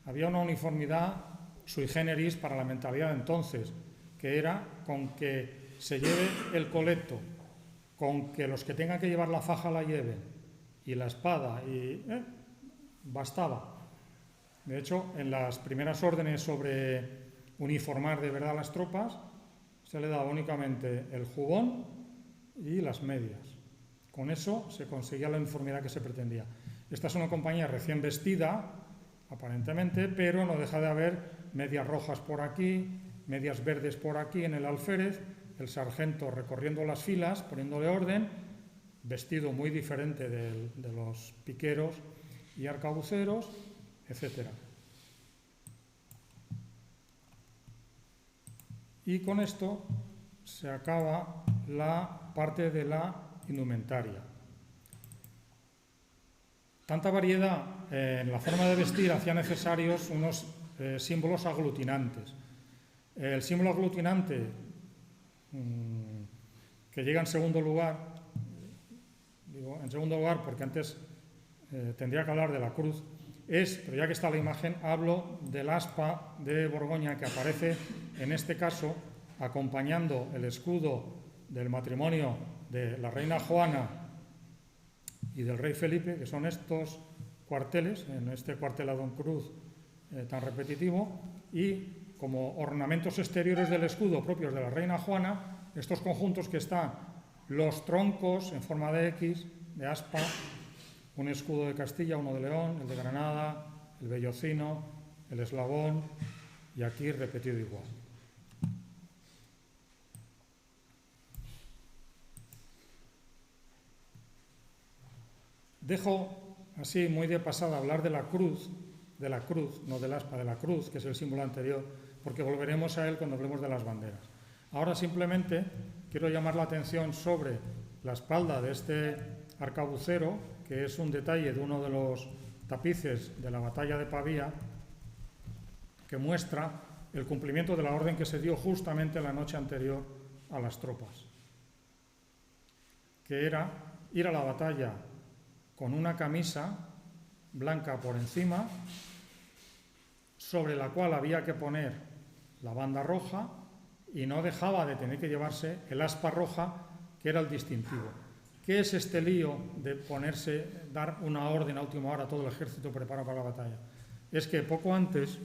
había una uniformidad sui generis para la mentalidad de entonces, que era con que se lleve el coleto, con que los que tengan que llevar la faja la lleven, y la espada, y bastaba. De hecho, en las primeras órdenes sobre uniformar de verdad las tropas, se le daba únicamente el jubón y las medias. Con eso se conseguía la uniformidad que se pretendía. Esta es una compañía recién vestida, aparentemente, pero no deja de haber medias rojas por aquí, medias verdes por aquí en el alférez, el sargento recorriendo las filas, poniéndole orden, vestido muy diferente de los piqueros y arcabuceros, etc. Y con esto se acaba la parte de la indumentaria. Tanta variedad en la forma de vestir hacía necesarios unos símbolos aglutinantes. El símbolo aglutinante que llega en segundo lugar, digo en segundo lugar porque antes tendría que hablar de la cruz, pero ya que está la imagen, hablo del aspa de Borgoña que aparece en este caso acompañando el escudo del matrimonio de la reina Juana y del rey Felipe, que son estos cuarteles, en este cuartelado en cruz tan repetitivo, y como ornamentos exteriores del escudo propios de la reina Juana, estos conjuntos que están los troncos en forma de X, de aspa, un escudo de Castilla, uno de León, el de Granada, el bellocino, el eslabón, y aquí repetido igual. Dejo así muy de pasada hablar de la cruz, no del aspa, de la cruz, que es el símbolo anterior, porque volveremos a él cuando hablemos de las banderas. Ahora simplemente quiero llamar la atención sobre la espalda de este arcabucero, que es un detalle de uno de los tapices de la batalla de Pavía, que muestra el cumplimiento de la orden que se dio justamente la noche anterior a las tropas, que era ir a la batalla con una camisa blanca por encima, sobre la cual había que poner la banda roja, y no dejaba de tener que llevarse el aspa roja, que era el distintivo. ¿Qué es este lío de dar una orden a última hora a todo el ejército preparado para la batalla? Es que poco antes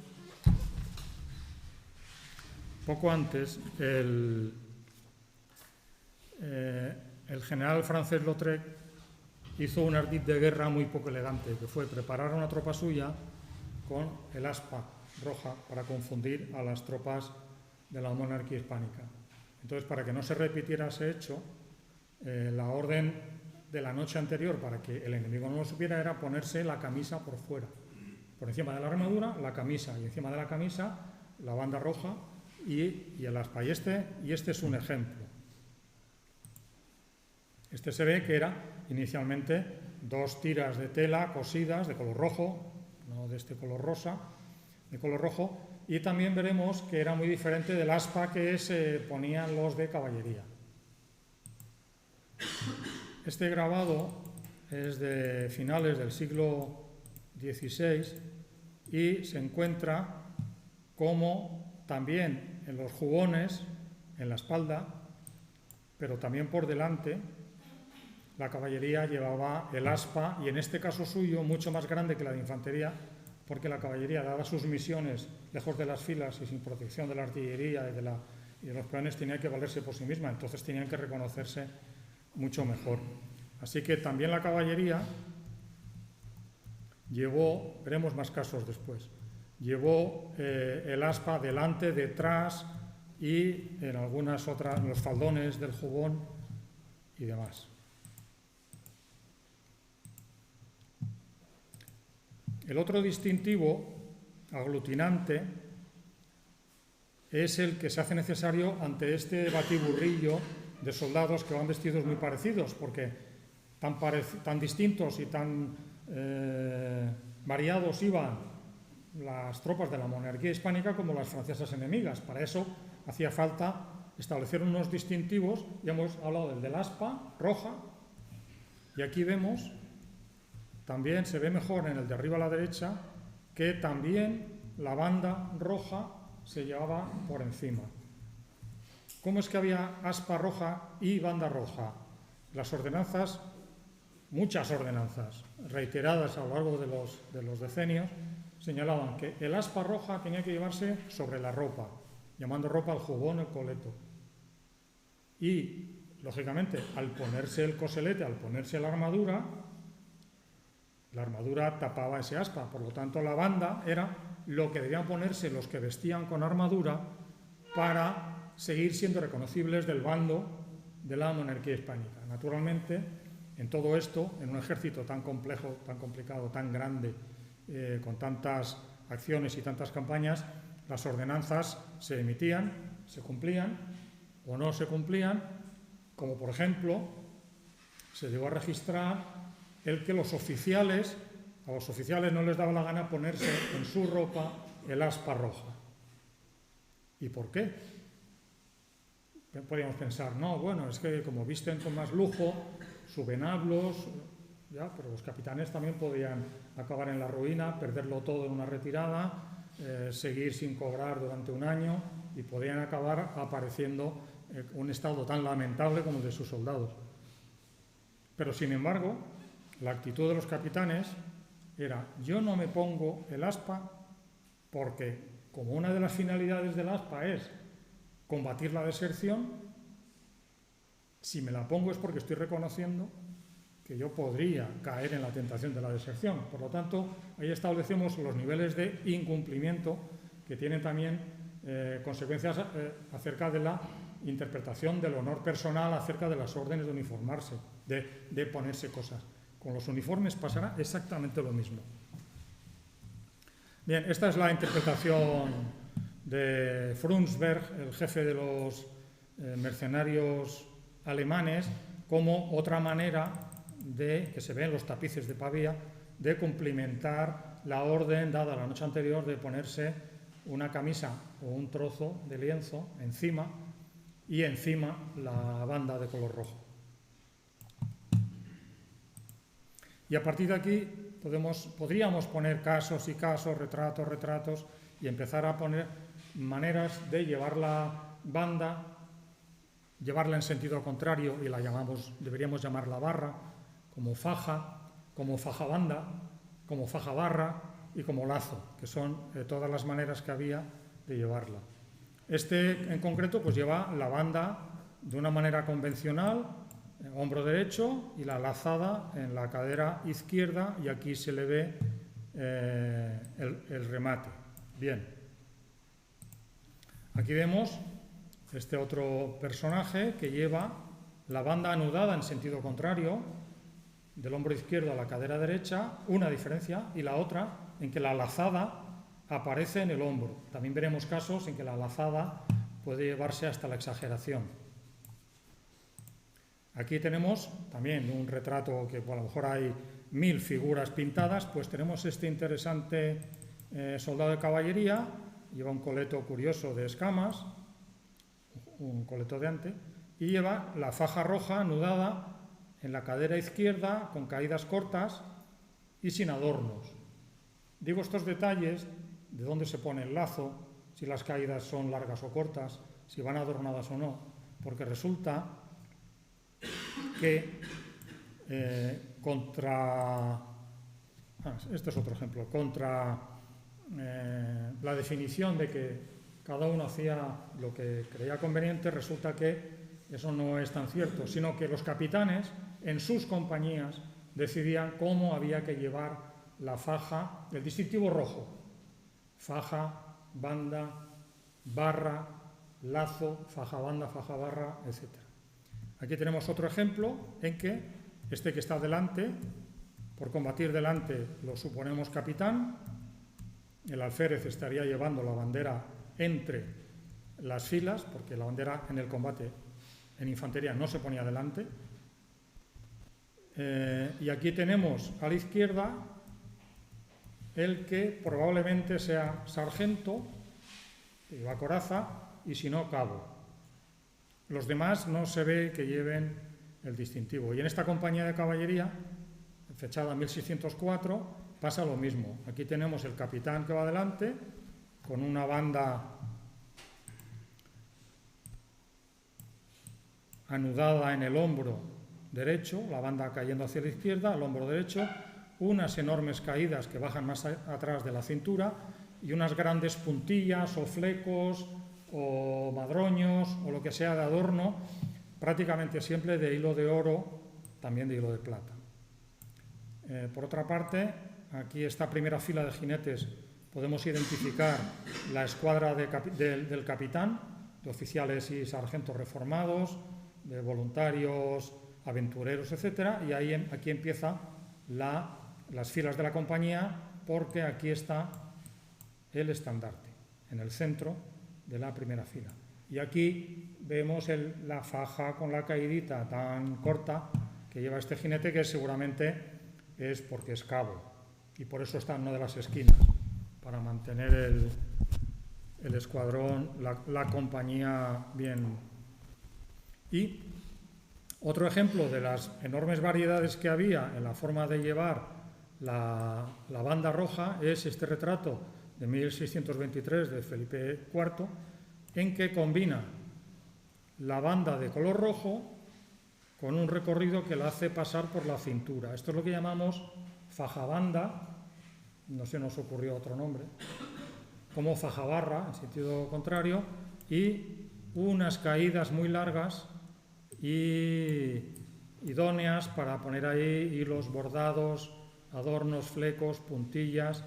el general francés Lautrec hizo un ardid de guerra muy poco elegante, que fue preparar a una tropa suya con el aspa roja para confundir a las tropas de la monarquía hispánica. Entonces, para que no se repitiera ese hecho, la orden de la noche anterior, para que el enemigo no lo supiera, era ponerse la camisa por fuera. Por encima de la armadura, la camisa, y encima de la camisa, la banda roja y el aspa. Y este es un ejemplo. Este se ve que era inicialmente 2 tiras de tela cosidas de color rojo, no de este color rosa, de color rojo, y también veremos que era muy diferente del aspa que se ponían los de caballería. Este grabado es de finales del siglo XVI y se encuentra como también en los jubones, en la espalda, pero también por delante, la caballería llevaba el aspa, y en este caso suyo mucho más grande que la de infantería, porque la caballería, daba sus misiones lejos de las filas y sin protección de la artillería y de los peones, tenía que valerse por sí misma, entonces tenían que reconocerse mucho mejor. Así que también la caballería llevó, veremos más casos después, llevó el aspa delante, detrás y en algunas otras, en los faldones del jubón y demás. El otro distintivo aglutinante es el que se hace necesario ante este batiburrillo de soldados que van vestidos muy parecidos, porque tan distintos y tan variados iban las tropas de la monarquía hispánica como las francesas enemigas. Para eso hacía falta establecer unos distintivos. Ya hemos hablado del aspa roja, y aquí vemos también se ve mejor en el de arriba a la derecha que también la banda roja se llevaba por encima. ¿Cómo es que había aspa roja y banda roja? Las ordenanzas, muchas ordenanzas, reiteradas a lo largo de los decenios, señalaban que el aspa roja tenía que llevarse sobre la ropa, llamando ropa al jubón, el coleto. Y, lógicamente, al ponerse el coselete, al ponerse la armadura tapaba ese aspa. Por lo tanto, la banda era lo que debían ponerse los que vestían con armadura para seguir siendo reconocibles del bando de la monarquía hispánica. Naturalmente, en todo esto, en un ejército tan complejo, tan complicado, tan grande, con tantas acciones y tantas campañas, las ordenanzas se emitían, se cumplían o no se cumplían, como por ejemplo se llegó a registrar el que a los oficiales no les daba la gana ponerse en su ropa el aspa roja. ¿Y por qué? Podríamos pensar, no, bueno, es que como visten con más lujo, suben hablos, ya, pero los capitanes también podían acabar en la ruina, perderlo todo en una retirada, seguir sin cobrar durante un año y podían acabar apareciendo un estado tan lamentable como el de sus soldados. Pero sin embargo, la actitud de los capitanes era: yo no me pongo el aspa porque, como una de las finalidades del aspa es combatir la deserción, si me la pongo es porque estoy reconociendo que yo podría caer en la tentación de la deserción. Por lo tanto, ahí establecemos los niveles de incumplimiento que tienen también consecuencias acerca de la interpretación del honor personal, acerca de las órdenes de uniformarse, de ponerse cosas. Con los uniformes pasará exactamente lo mismo. Bien, esta es la interpretación de Frundsberg, el jefe de los mercenarios alemanes, como otra manera que se ve en los tapices de Pavía, de cumplimentar la orden dada la noche anterior de ponerse una camisa o un trozo de lienzo encima y encima la banda de color rojo. Y a partir de aquí podríamos poner casos y casos, retratos y empezar a poner maneras de llevar la banda, llevarla en sentido contrario, y deberíamos llamarla barra, como faja banda, como faja barra y como lazo, que son todas las maneras que había de llevarla. Este en concreto pues lleva la banda de una manera convencional, hombro derecho, y la lazada en la cadera izquierda, y aquí se le ve el remate. Bien, aquí vemos este otro personaje que lleva la banda anudada en sentido contrario, del hombro izquierdo a la cadera derecha, una diferencia, y la otra en que la lazada aparece en el hombro. También veremos casos en que la lazada puede llevarse hasta la exageración. Aquí tenemos también un retrato que a lo mejor hay 1000 figuras pintadas, pues tenemos este interesante soldado de caballería, lleva un coleto curioso de escamas, un coleto de ante, y lleva la faja roja anudada en la cadera izquierda, con caídas cortas y sin adornos. Digo estos detalles de dónde se pone el lazo, si las caídas son largas o cortas, si van adornadas o no, porque resulta que este es otro ejemplo, contra la definición de que cada uno hacía lo que creía conveniente, resulta que eso no es tan cierto, sino que los capitanes en sus compañías decidían cómo había que llevar la faja, el distintivo rojo: faja, banda, barra, lazo, faja, banda, faja, barra, etc. Aquí tenemos otro ejemplo en que este que está delante, por combatir delante lo suponemos capitán, el alférez estaría llevando la bandera entre las filas, porque la bandera en el combate en infantería no se ponía delante. Y aquí tenemos a la izquierda el que probablemente sea sargento, que lleva coraza, y si no, cabo. Los demás no se ve que lleven el distintivo. Y en esta compañía de caballería, fechada 1604, pasa lo mismo. Aquí tenemos el capitán que va adelante, con una banda anudada en el hombro derecho, la banda cayendo hacia la izquierda, al hombro derecho, unas enormes caídas que bajan más atrás de la cintura y unas grandes puntillas o flecos o madroños o lo que sea de adorno, prácticamente siempre de hilo de oro, también de hilo de plata. Por otra parte, aquí esta primera fila de jinetes podemos identificar la escuadra del capitán, de oficiales y sargentos reformados, de voluntarios, aventureros, etc. Y aquí empieza las filas de la compañía, porque aquí está el estandarte, en el centro de la primera fila. Y aquí vemos la faja con la caidita tan corta que lleva este jinete, que seguramente es porque es cabo, y por eso está en una de las esquinas, para mantener el escuadrón, la compañía bien. Y otro ejemplo de las enormes variedades que había en la forma de llevar la banda roja es este retrato de 1623 de Felipe IV, en que combina la banda de color rojo con un recorrido que la hace pasar por la cintura. Esto es lo que llamamos fajabanda, no se nos ocurrió otro nombre, como fajabarra en sentido contrario, y unas caídas muy largas y idóneas para poner ahí hilos bordados, adornos, flecos, puntillas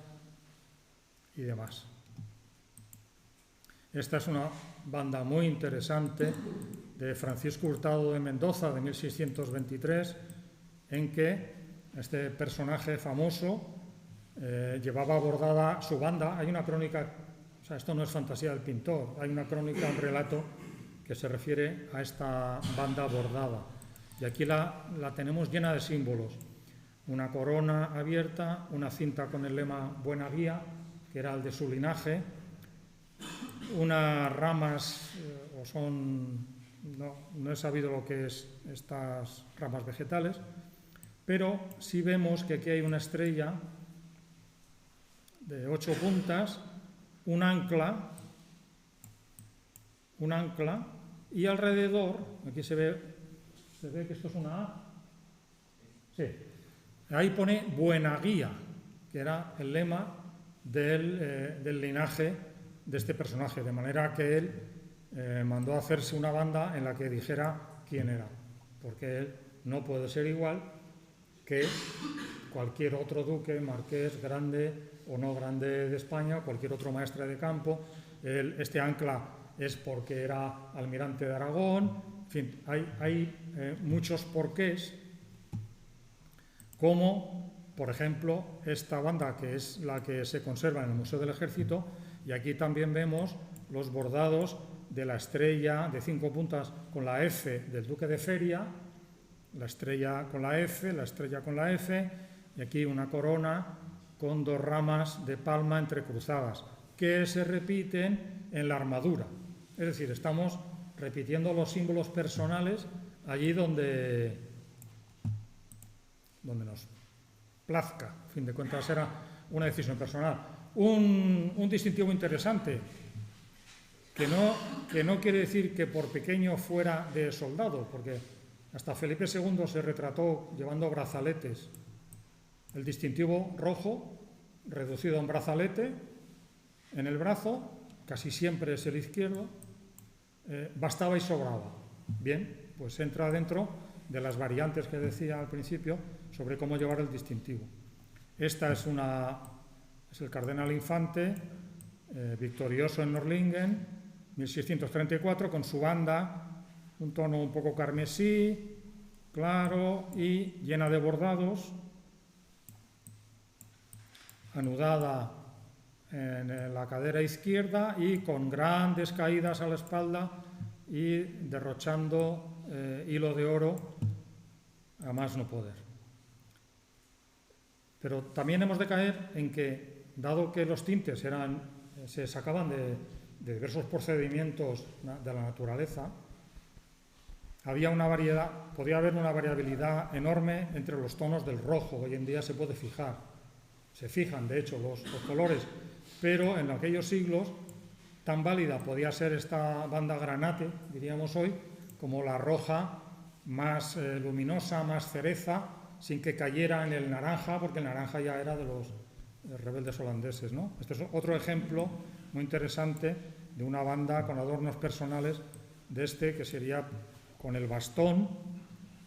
y demás. Esta es una banda muy interesante de Francisco Hurtado de Mendoza, de 1623, en que este personaje famoso llevaba bordada su banda. Hay una crónica, o sea, esto no es fantasía del pintor, hay una crónica, un relato que se refiere a esta banda bordada. Y aquí la tenemos llena de símbolos. Una corona abierta, una cinta con el lema Buena Guía, que era el de su linaje, unas ramas, no he sabido lo que es estas ramas vegetales, pero sí vemos que aquí hay una estrella de 8 puntas, un ancla, y alrededor, aquí se ve que esto es una A. Sí. Ahí pone Buena Guía, que era el lema del linaje de este personaje, de manera que él mandó a hacerse una banda en la que dijera quién era, porque él no puede ser igual que cualquier otro duque, marqués, grande o no grande de España, cualquier otro maestre de campo. Este ancla es porque era almirante de Aragón. En fin, hay muchos porqués, como por ejemplo esta banda, que es la que se conserva en el Museo del Ejército, y aquí también vemos los bordados de la estrella de 5 puntas con la F del duque de Feria, la estrella con la F, la estrella con la F, y aquí una corona con 2 ramas de palma entrecruzadas, que se repiten en la armadura. Es decir, estamos repitiendo los símbolos personales allí donde nos plazca. A fin de cuentas era una decisión personal. Un distintivo interesante, que no quiere decir que por pequeño fuera de soldado, porque hasta Felipe II se retrató llevando brazaletes. El distintivo rojo, reducido a un brazalete en el brazo, casi siempre es el izquierdo, bastaba y sobraba. Bien, pues entra dentro de las variantes que decía al principio sobre cómo llevar el distintivo. Esta es el cardenal infante, victorioso en Norlingen, 1634, con su banda, un tono un poco carmesí, claro, y llena de bordados, anudada en la cadera izquierda y con grandes caídas a la espalda y derrochando hilo de oro a más no poder. Pero también hemos de caer en que, dado que los tintes se sacaban de diversos procedimientos de la naturaleza, podía haber una variabilidad enorme entre los tonos del rojo. Hoy en día se fijan de hecho los colores, pero en aquellos siglos tan válida podía ser esta banda granate, diríamos hoy, como la roja más luminosa, más cereza, sin que cayera en el naranja, porque el naranja ya era de los rebeldes holandeses, ¿no? Este es otro ejemplo muy interesante de una banda con adornos personales de que sería con el bastón,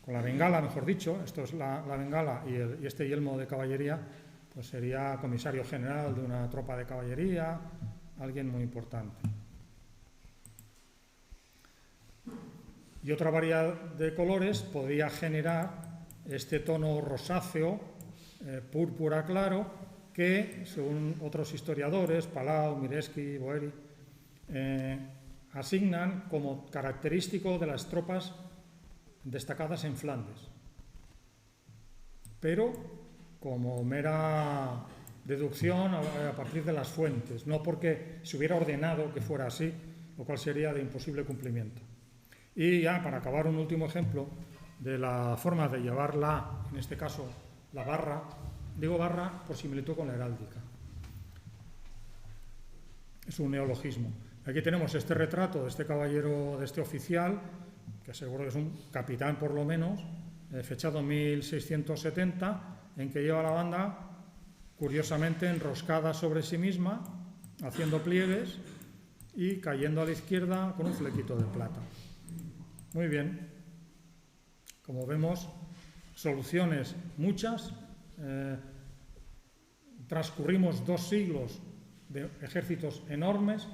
con la bengala, mejor dicho. Esto es la bengala y este yelmo de caballería, pues sería comisario general de una tropa de caballería, alguien muy importante. Y otra variedad de colores podría generar este tono rosáceo, púrpura claro, que, según otros historiadores, Palau, Mireski, Boeri, asignan como característico de las tropas destacadas en Flandes. Pero como mera deducción a partir de las fuentes, no porque se hubiera ordenado que fuera así, lo cual sería de imposible cumplimiento. Y ya, para acabar, un último ejemplo de la forma de llevarla, en este caso la barra, digo barra por similitud con la heráldica. Es un neologismo. Aquí tenemos este retrato de este caballero, de este oficial, que seguro que es un capitán por lo menos, fechado en 1670, en que lleva la banda curiosamente enroscada sobre sí misma, haciendo pliegues y cayendo a la izquierda con un flequito de plata. Muy bien. Como vemos, soluciones muchas. Transcurrimos 2 siglos de ejércitos enormes,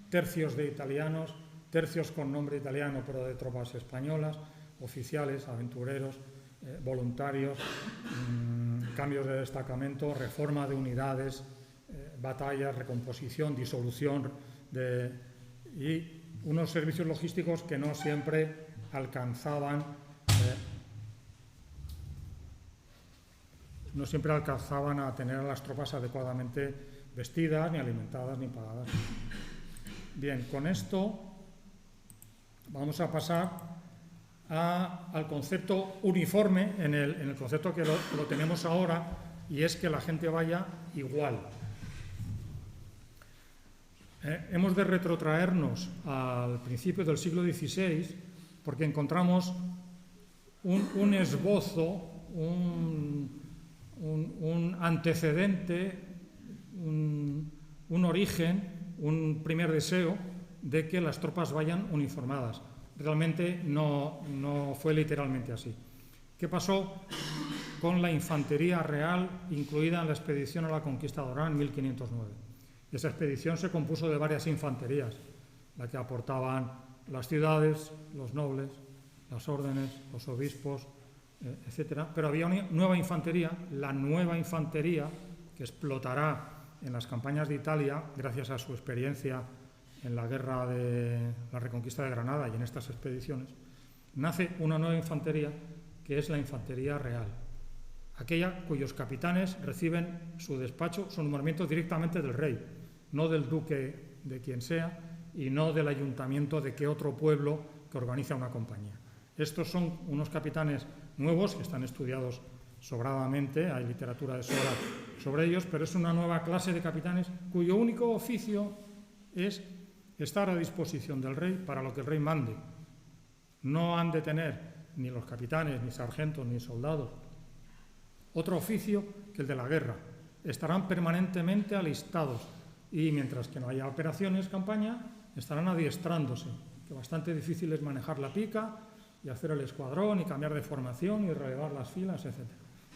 tercios de italianos, tercios con nombre italiano pero de tropas españolas, oficiales, aventureros, voluntarios, cambios de destacamento, reforma de unidades, batallas, recomposición, disolución y unos servicios logísticos que no siempre alcanzaban a tener a las tropas adecuadamente vestidas, ni alimentadas, ni pagadas. Bien, con esto vamos a pasar al concepto uniforme, en el concepto que lo tenemos ahora, y es que la gente vaya igual. Hemos de retrotraernos al principio del siglo XVI porque encontramos un esbozo, un antecedente, un origen, un primer deseo de que las tropas vayan uniformadas. Realmente no fue literalmente así. ¿Qué pasó con la infantería real incluida en la expedición a la conquista de Orán en 1509? Esa expedición se compuso de varias infanterías, la que aportaban las ciudades, los nobles, las órdenes, los obispos, etc. Pero había una nueva infantería, la nueva infantería, que explotará en las campañas de Italia gracias a su experiencia en la guerra de la reconquista de Granada y en estas expediciones. Nace una nueva infantería que es la infantería real, aquella cuyos capitanes reciben su despacho, su nombramiento directamente del rey, no del duque de quien sea y no del ayuntamiento de qué otro pueblo que organiza una compañía. Estos son unos capitanes nuevos que están estudiados sobradamente, hay literatura de sobra sobre ellos, pero es una nueva clase de capitanes cuyo único oficio es estar a disposición del rey para lo que el rey mande. No han de tener ni los capitanes, ni sargentos, ni soldados otro oficio que el de la guerra. Estarán permanentemente alistados y mientras que no haya operaciones, campaña, estarán adiestrándose, que bastante difícil es manejar la pica y hacer el escuadrón y cambiar de formación y relevar las filas, etc.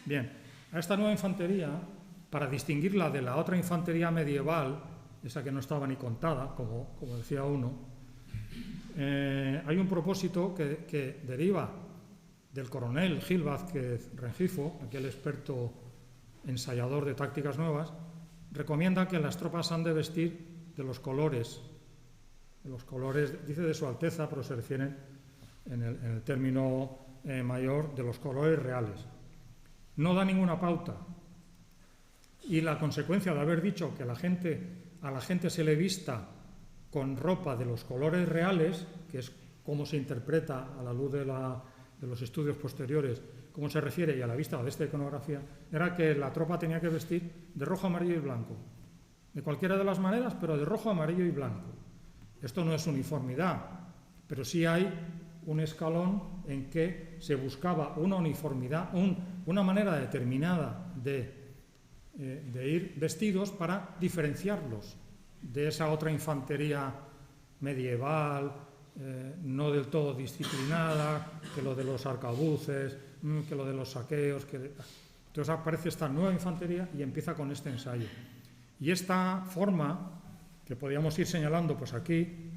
Bien, a esta nueva infantería, para distinguirla de la otra infantería medieval, esa que no estaba ni contada, como decía uno, hay un propósito que deriva del coronel Gil Vázquez Rengifo, aquel experto ensayador de tácticas nuevas. Recomienda que las tropas han de vestir de los colores, dice de su Alteza, pero se refieren en el término mayor de los colores reales. No da ninguna pauta. Y la consecuencia de haber dicho que a la gente se le vista con ropa de los colores reales, que es cómo se interpreta a la luz de los estudios posteriores, cómo se refiere y a la vista de esta iconografía, era que la tropa tenía que vestir de rojo, amarillo y blanco. De cualquiera de las maneras, pero de rojo, amarillo y blanco. Esto no es uniformidad, pero sí hay un escalón en que se buscaba una uniformidad, una manera determinada de ir vestidos para diferenciarlos de esa otra infantería medieval, no del todo disciplinada, que lo de los arcabuces, que lo de los saqueos. Entonces aparece esta nueva infantería y empieza con este ensayo. Y esta forma, que podíamos ir señalando, pues aquí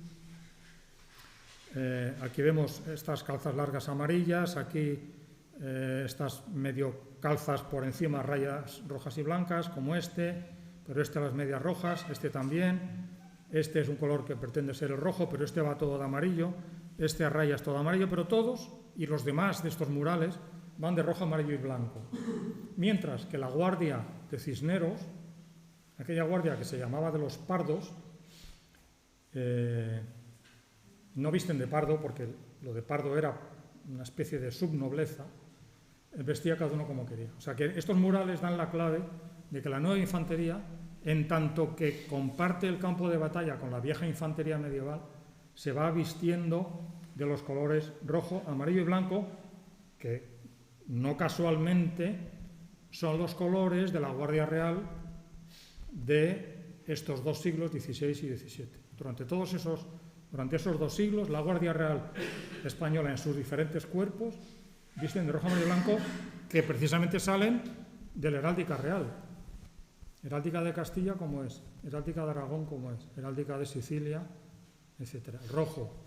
vemos estas calzas largas amarillas, aquí estas medio calzas por encima, rayas rojas y blancas, como este, pero este las medias rojas, este también. Este es un color que pretende ser el rojo, pero este va todo de amarillo, este a rayas todo amarillo, pero todos, y los demás de estos murales, van de rojo, amarillo y blanco. Mientras que la guardia de Cisneros, aquella guardia que se llamaba de los pardos, no visten de pardo, porque lo de pardo era una especie de subnobleza, vestía cada uno como quería. O sea que estos murales dan la clave de que la nueva infantería, en tanto que comparte el campo de batalla con la vieja infantería medieval, se va vistiendo de los colores rojo, amarillo y blanco, que no casualmente son los colores de la Guardia Real de estos dos siglos, XVI y XVII. Durante esos 2 siglos, la Guardia Real española en sus diferentes cuerpos visten de rojo, amarillo y blanco, que precisamente salen de la heráldica real. Heráldica de Castilla, como es, heráldica de Aragón, como es, heráldica de Sicilia, etc. El rojo,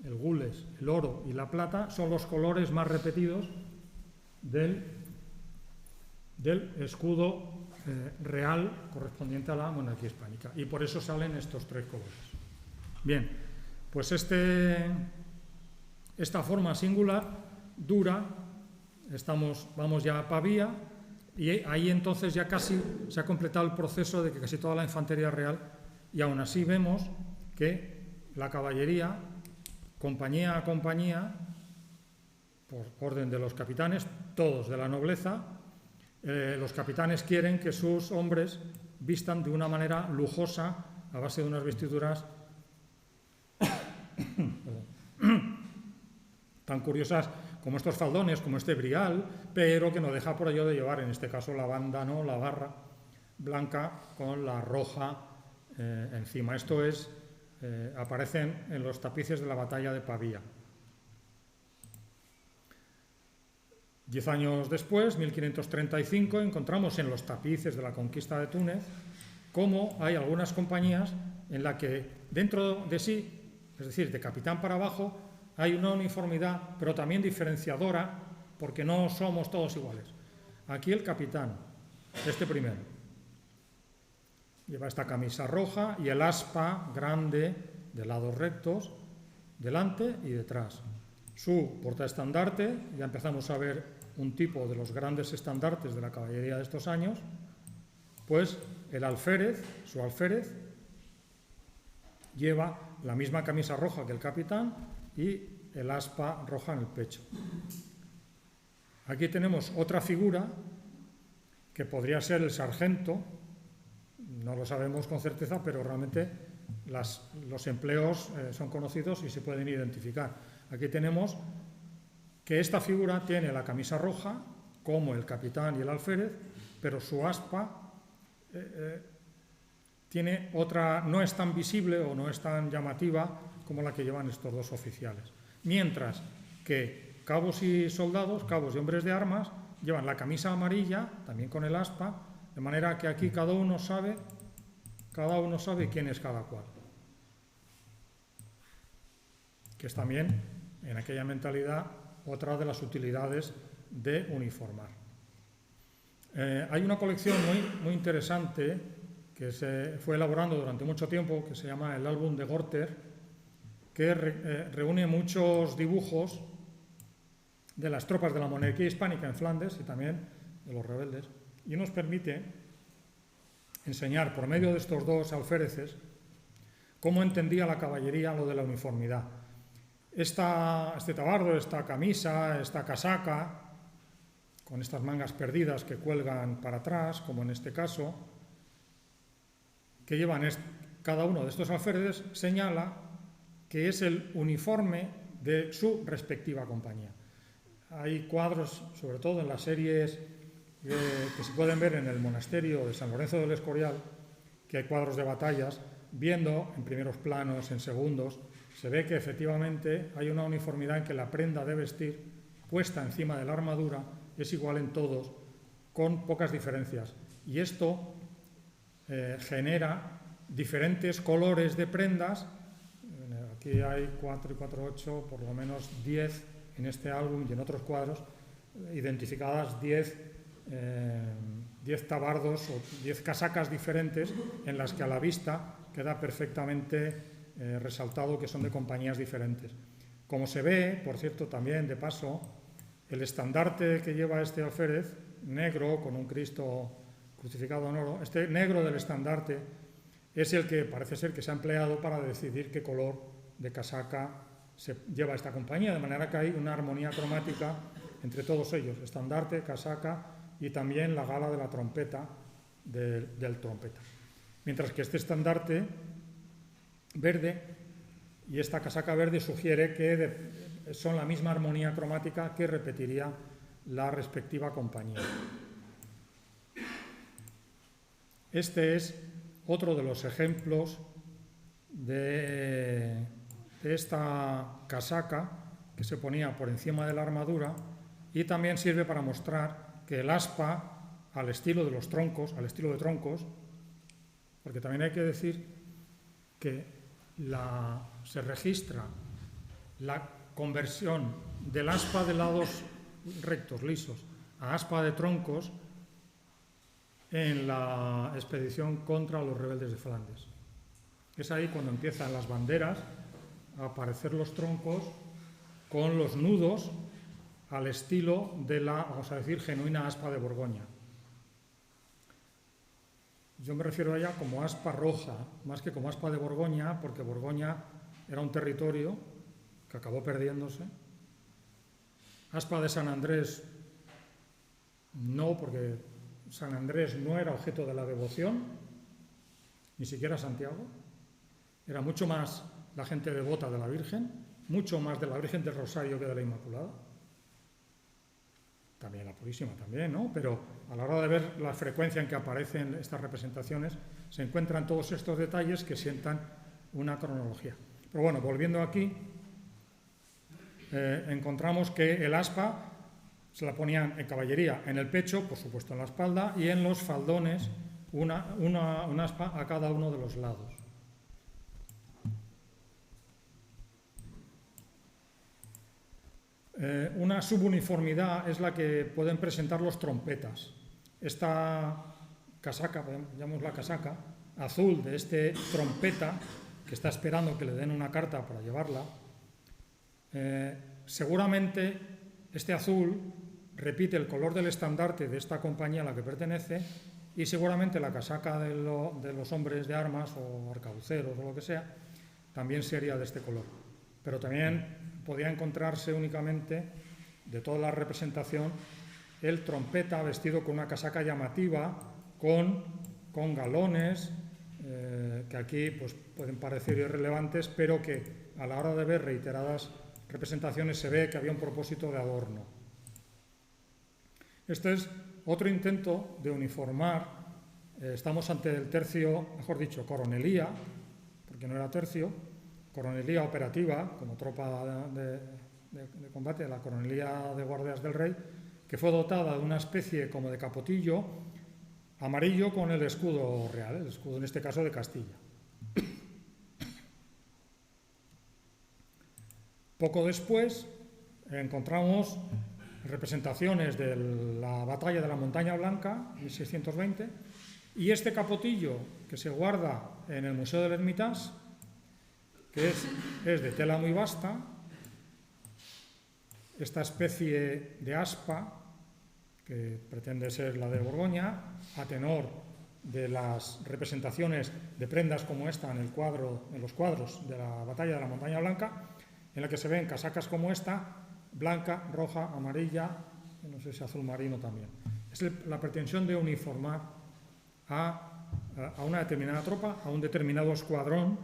el gules, el oro y la plata son los colores más repetidos del escudo real correspondiente a la monarquía hispánica. Y por eso salen estos 3 colores. Bien, pues esta forma singular dura, vamos ya a Pavía, y ahí entonces ya casi se ha completado el proceso de que casi toda la infantería real, y aún así vemos que la caballería, compañía a compañía, por orden de los capitanes, todos de la nobleza, los capitanes quieren que sus hombres vistan de una manera lujosa, a base de unas vestiduras tan curiosas como estos faldones, como este brial, pero que no deja por ello de llevar, en este caso, la banda, ¿no?, la barra blanca con la roja encima. Esto aparecen en los tapices de la batalla de Pavía. 10 años después, 1535, encontramos en los tapices de la conquista de Túnez cómo hay algunas compañías en las que dentro de sí, es decir, de capitán para abajo, hay una uniformidad, pero también diferenciadora, porque no somos todos iguales. Aquí el capitán, este primero, lleva esta camisa roja y el aspa grande de lados rectos, delante y detrás. Su portaestandarte, ya empezamos a ver un tipo de los grandes estandartes de la caballería de estos años, pues el alférez, su alférez, lleva la misma camisa roja que el capitán y el aspa roja en el pecho. Aquí tenemos otra figura que podría ser el sargento, no lo sabemos con certeza, pero realmente los empleos son conocidos y se pueden identificar. Aquí tenemos que esta figura tiene la camisa roja, como el capitán y el alférez, pero su aspa tiene otra, no es tan visible o no es tan llamativa como la que llevan estos 2 oficiales. Mientras que cabos y soldados, cabos y hombres de armas, llevan la camisa amarilla, también con el aspa, de manera que aquí cada uno sabe quién es cada cual. Que es también, en aquella mentalidad, otra de las utilidades de uniformar. Hay una colección muy interesante que se fue elaborando durante mucho tiempo, que se llama el álbum de Gorter, que reúne muchos dibujos de las tropas de la monarquía hispánica en Flandes y también de los rebeldes, y nos permite enseñar por medio de estos 2 alféreces cómo entendía la caballería lo de la uniformidad. Este tabardo, esta camisa, esta casaca, con estas mangas perdidas que cuelgan para atrás, como en este caso, que llevan cada uno de estos alféreces, señala que es el uniforme de su respectiva compañía. Hay cuadros, sobre todo en las series que se pueden ver en el monasterio de San Lorenzo del Escorial, que hay cuadros de batallas, viendo en primeros planos, en segundos, se ve que efectivamente hay una uniformidad en que la prenda de vestir puesta encima de la armadura es igual en todos, con pocas diferencias. Y esto genera diferentes colores de prendas. Aquí hay 4 y 4, 8, por lo menos 10 en este álbum y en otros cuadros, identificadas 10 tabardos o 10 casacas diferentes en las que a la vista queda perfectamente resaltado que son de compañías diferentes. Como se ve, por cierto, también de paso, el estandarte que lleva este alférez, negro, con un Cristo crucificado en oro, este negro del estandarte es el que parece ser que se ha empleado para decidir qué color de casaca se lleva esta compañía, de manera que hay una armonía cromática entre todos ellos, estandarte, casaca y también la gala de la trompeta del trompeta. Mientras que este estandarte verde y esta casaca verde sugiere que son la misma armonía cromática que repetiría la respectiva compañía. Este es otro de los ejemplos de esta casaca que se ponía por encima de la armadura, y también sirve para mostrar que el aspa, al estilo de los troncos, al estilo de troncos, porque también hay que decir que se registra la conversión del aspa de lados rectos, lisos, a aspa de troncos en la expedición contra los rebeldes de Flandes. Es ahí cuando empiezan las banderas a aparecer los troncos con los nudos al estilo de la, vamos a decir, genuina aspa de Borgoña. Yo me refiero a ella como aspa roja, más que como aspa de Borgoña, porque Borgoña era un territorio que acabó perdiéndose. Aspa de San Andrés no, porque San Andrés no era objeto de la devoción, ni siquiera Santiago. Era mucho más la gente devota de la Virgen, mucho más de la Virgen del Rosario que de la Inmaculada. También la Purísima también, ¿no? Pero a la hora de ver la frecuencia en que aparecen estas representaciones, se encuentran todos estos detalles que sientan una cronología. Pero bueno, volviendo aquí, encontramos que el aspa se la ponían en caballería en el pecho, por supuesto en la espalda, y en los faldones un aspa a cada uno de los lados. Una subuniformidad es la que pueden presentar los trompetas. Esta casaca, llamamos la casaca, azul de este trompeta, que está esperando que le den una carta para llevarla, seguramente este azul repite el color del estandarte de esta compañía a la que pertenece, y seguramente la casaca de los hombres de armas o arcabuceros o lo que sea también sería de este color. Pero también podía encontrarse únicamente, de toda la representación, el trompeta vestido con una casaca llamativa, con galones, que aquí pues, pueden parecer irrelevantes, pero que a la hora de ver reiteradas representaciones se ve que había un propósito de adorno. Este es otro intento de uniformar. Estamos ante el tercio, mejor dicho, coronelía, porque no era tercio, coronelía operativa, como tropa de combate, la coronelía de guardias del rey, que fue dotada de una especie como de capotillo amarillo con el escudo real, el escudo en este caso de Castilla. Poco después encontramos representaciones de la batalla de la Montaña Blanca, 1620, y este capotillo que se guarda en el Museo del Hermitage, que es de tela muy vasta, esta especie de aspa, que pretende ser la de Borgoña, a tenor de las representaciones de prendas como esta en los cuadros de la batalla de la Montaña Blanca, en la que se ven casacas como esta, blanca, roja, amarilla, no sé si azul marino también. Es la pretensión de uniformar a una determinada tropa, a un determinado escuadrón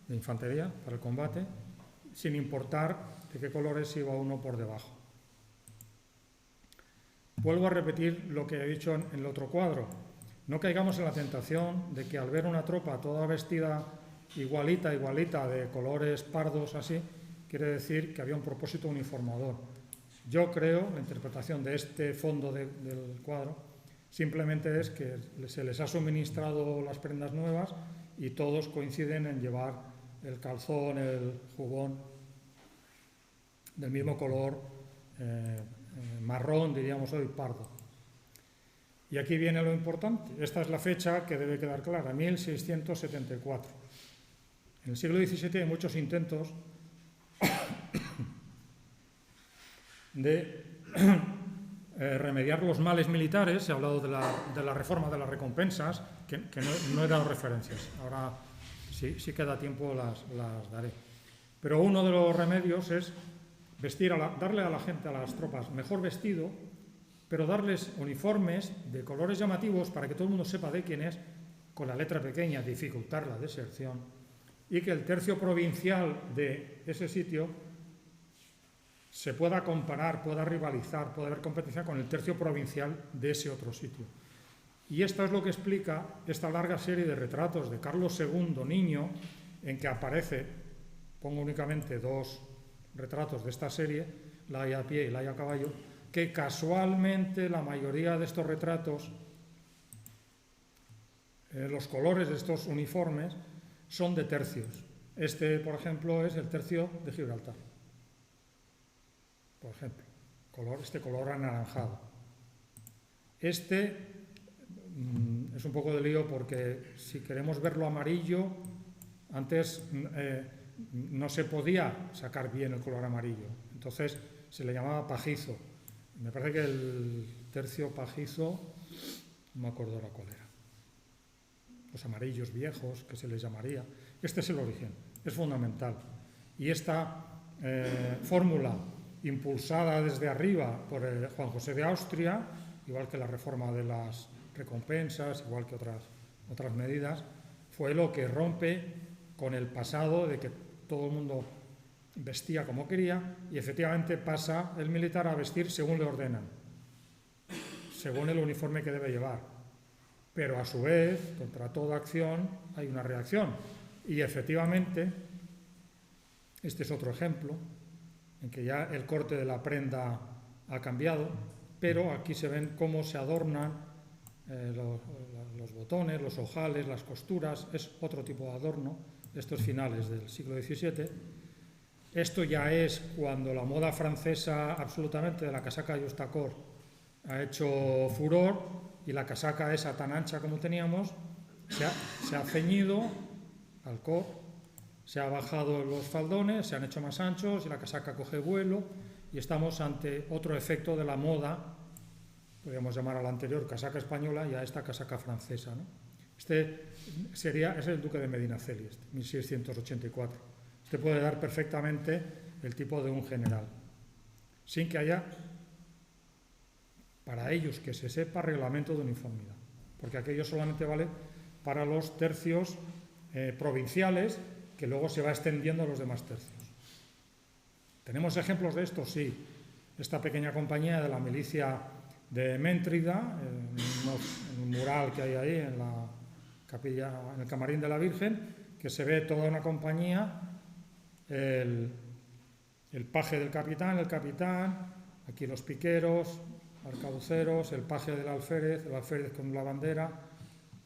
de infantería para el combate, sin importar de qué colores iba uno por debajo. Vuelvo a repetir lo que he dicho en el otro cuadro. No caigamos en la tentación de que al ver una tropa toda vestida igualita de colores pardos así, quiere decir que había un propósito uniformador. Yo creo, la interpretación de este fondo del cuadro, simplemente es que se les ha suministrado las prendas nuevas y todos coinciden en llevar el calzón, el jubón del mismo color, marrón, diríamos hoy, pardo. Y aquí viene lo importante. Esta es la fecha que debe quedar clara, 1674. En el siglo XVII hay muchos intentos de remediar los males militares. Se ha hablado de la reforma de las recompensas, que no he dado referencias. Ahora, si queda tiempo, las daré. Pero uno de los remedios es darle a la gente, a las tropas, mejor vestido, pero darles uniformes de colores llamativos para que todo el mundo sepa de quién es, con la letra pequeña, dificultar la deserción, y que el tercio provincial de ese sitio se pueda comparar, pueda rivalizar, pueda haber competencia con el tercio provincial de ese otro sitio. Y esto es lo que explica esta larga serie de retratos de Carlos II, niño, en que aparece, pongo únicamente dos retratos de esta serie, la hay a pie y la hay a caballo, que casualmente la mayoría de estos retratos, los colores de estos uniformes, son de tercios. Este, por ejemplo, es el tercio de Gibraltar. Por ejemplo, este color anaranjado. Este es un poco de lío porque si queremos verlo amarillo, antes no se podía sacar bien el color amarillo. Entonces se le llamaba pajizo. Me parece que el tercio pajizo, no me acuerdo ahora cuál era. Los amarillos viejos, que se les llamaría. Este es el origen, es fundamental. Y esta fórmula, impulsada desde arriba por Juan José de Austria, igual que la reforma de las recompensas, igual que otras medidas, fue lo que rompe con el pasado de que todo el mundo vestía como quería y efectivamente pasa el militar a vestir según le ordenan, según el uniforme que debe llevar. Pero a su vez, contra toda acción hay una reacción. Y efectivamente, este es otro ejemplo en que ya el corte de la prenda ha cambiado, pero aquí se ven cómo se adornan los botones, los ojales, las costuras. Es otro tipo de adorno, estos finales del siglo XVII. Esto ya es cuando la moda francesa absolutamente de la casaca de Justacor ha hecho furor y la casaca esa tan ancha como teníamos se ha ceñido al cor, se ha bajado los faldones, se han hecho más anchos y la casaca coge vuelo y estamos ante otro efecto de la moda, podríamos llamar a la anterior casaca española y a esta casaca francesa, ¿no? Este es el duque de Medinaceli, 1684. Este puede dar perfectamente el tipo de un general, sin que haya, para ellos, que se sepa, reglamento de uniformidad, porque aquello solamente vale para los tercios provinciales, que luego se va extendiendo a los demás tercios. ¿Tenemos ejemplos de esto? Sí. Esta pequeña compañía de la milicia de Méntrida, en un mural que hay ahí en la capilla, en el camarín de la Virgen, que se ve toda una compañía, el paje del capitán, el capitán, aquí los piqueros, arcabuceros, el paje del alférez, el alférez con la bandera,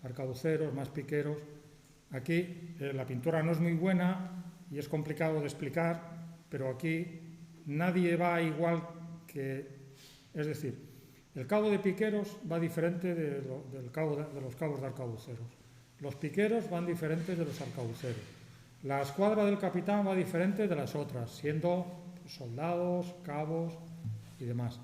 arcabuceros, más piqueros. Aquí la pintura no es muy buena y es complicado de explicar, pero aquí nadie va igual que... Es decir, el cabo de piqueros va diferente de los cabos de arcabuceros. Los piqueros van diferentes de los arcabuceros. La escuadra del capitán va diferente de las otras, siendo soldados, cabos y demás.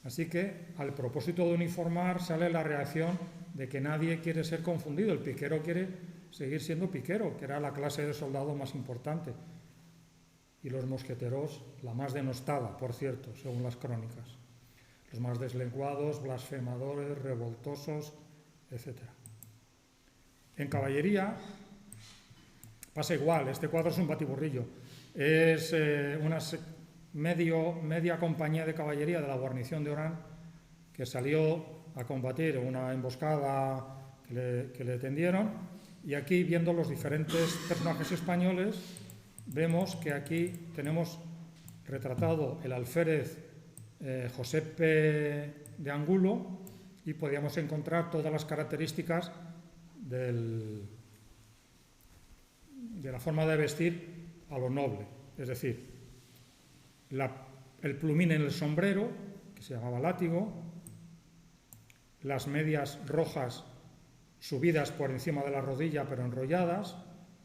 Así que, al propósito de uniformar, sale la reacción de que nadie quiere ser confundido. El piquero quiere seguir siendo piquero, que era la clase de soldado más importante. y los mosqueteros la más denostada, por cierto, según las crónicas. Los más deslenguados, blasfemadores, revoltosos, etc. En caballería pasa igual, este cuadro es un batiburrillo. Es una media compañía de caballería de la guarnición de Orán que salió a combatir una emboscada que le tendieron, y aquí, viendo los diferentes personajes españoles, vemos que aquí tenemos retratado el alférez Josepe de Angulo, y podíamos encontrar todas las características de la forma de vestir a lo noble, es decir, el plumín en el sombrero, que se llamaba látigo, las medias rojas subidas por encima de la rodilla pero enrolladas,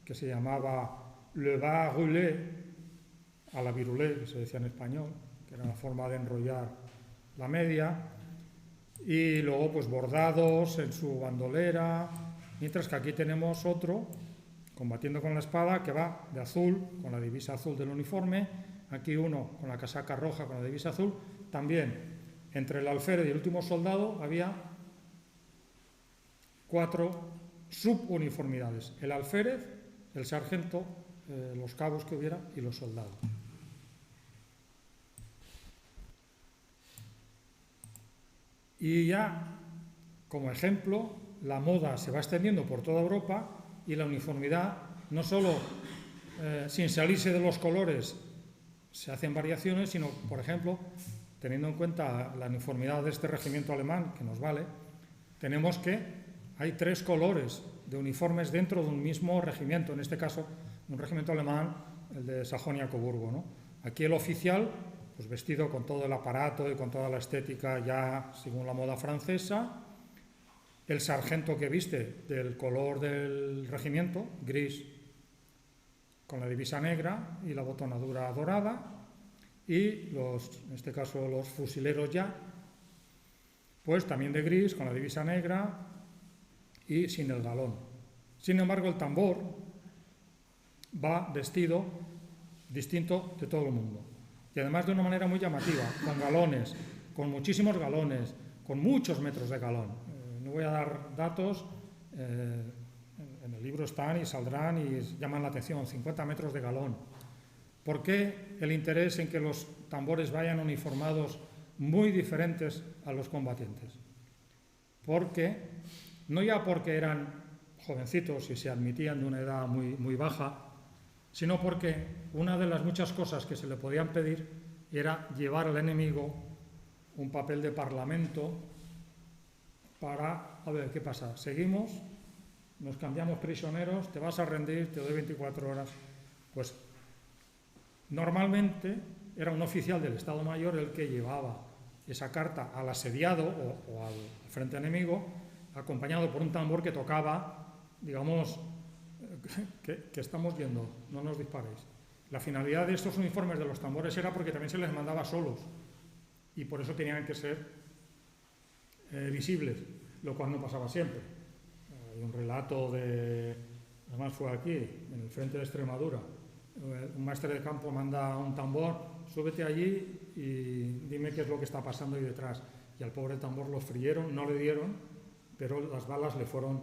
que se llamaba le bas roulé, a la virulé, que se decía en español, que era la forma de enrollar la media, y luego pues bordados en su bandolera, mientras que aquí tenemos otro combatiendo con la espada que va de azul, con la divisa azul del uniforme, aquí uno con la casaca roja con la divisa azul. También entre el alférez y el último soldado había 4 subuniformidades: el alférez, el sargento, los cabos que hubiera y los soldados. Y ya, como ejemplo, la moda se va extendiendo por toda Europa, y la uniformidad, no solo sin salirse de los colores se hacen variaciones, sino, por ejemplo, teniendo en cuenta la uniformidad de este regimiento alemán, que nos vale, tenemos que hay 3 colores de uniformes dentro de un mismo regimiento, en este caso un regimiento alemán, el de Sajonia-Coburgo, ¿no? Aquí el oficial, pues vestido con todo el aparato y con toda la estética ya según la moda francesa; el sargento que viste del color del regimiento, gris, con la divisa negra y la botonadura dorada; y en este caso los fusileros ya, pues también de gris, con la divisa negra y sin el galón. Sin embargo, el tambor va vestido distinto de todo el mundo, y además de una manera muy llamativa, con galones, con muchísimos galones, con muchos metros de galón. No voy a dar datos, en el libro están y saldrán y llaman la atención: 50 metros de galón. ¿Por qué el interés en que los tambores vayan uniformados muy diferentes a los combatientes? No ya porque eran jovencitos y se admitían de una edad muy, muy baja, sino porque una de las muchas cosas que se le podían pedir era llevar al enemigo un papel de parlamento para, a ver, ¿qué pasa? Seguimos, nos cambiamos prisioneros, te vas a rendir, te doy 24 horas. Pues normalmente era un oficial del Estado Mayor el que llevaba esa carta al asediado o al frente enemigo, acompañado por un tambor que tocaba, digamos, que estamos yendo, no nos disparéis. La finalidad de estos uniformes de los tambores era porque también se les mandaba solos, y por eso tenían que ser visibles, lo cual no pasaba siempre. Hay un relato además fue aquí, en el frente de Extremadura, un maestre de campo manda un tambor: súbete allí y dime qué es lo que está pasando ahí detrás. Y al pobre tambor lo frieron, no le dieron, pero las balas le fueron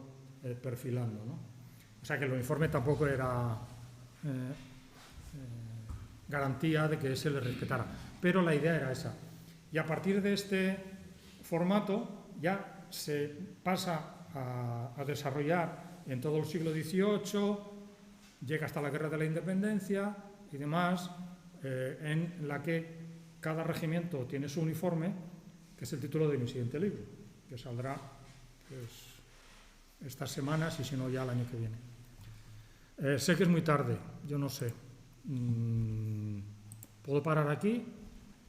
perfilando, ¿no? O sea que el uniforme tampoco era garantía de que se le respetara, pero la idea era esa. Y a partir de este formato ya se pasa a desarrollar en todo el siglo XVIII, llega hasta la Guerra de la Independencia y demás, en la que cada regimiento tiene su uniforme, que es el título de mi siguiente libro, que saldrá pues estas semanas, y si no ya el año que viene. Sé que es muy tarde, yo no sé. ¿Puedo parar aquí?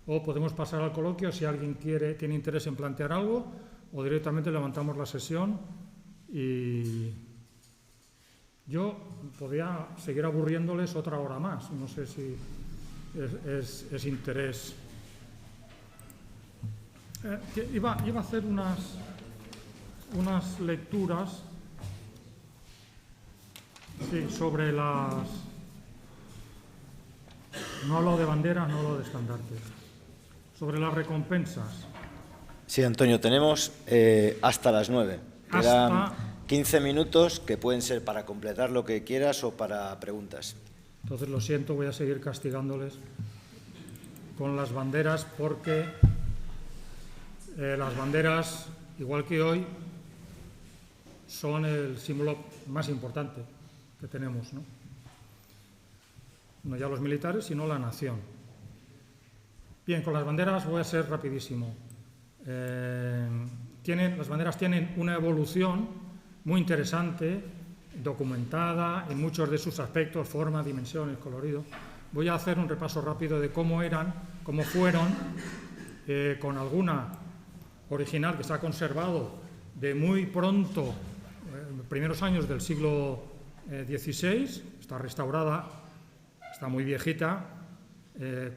O podemos pasar al coloquio si alguien tiene interés en plantear algo, o directamente levantamos la sesión. Y yo podría seguir aburriéndoles otra hora más, no sé si es interés. Iba a hacer unas lecturas, sí, sobre No hablo de bandera, no hablo de estandarte. Sobre las recompensas. Sí, Antonio, tenemos hasta las 9. Quedan 15 minutos que pueden ser para completar lo que quieras o para preguntas. Entonces, lo siento, voy a seguir castigándoles con las banderas porque las banderas, igual que hoy, son el símbolo más importante que tenemos, ¿no? No ya los militares, sino la nación. Bien, con las banderas voy a ser rapidísimo. Las banderas tienen una evolución muy interesante, documentada en muchos de sus aspectos, forma, dimensiones, colorido. Voy a hacer un repaso rápido de cómo fueron, con alguna original que se ha conservado de muy pronto, primeros años del siglo XVI, está restaurada, está muy viejita,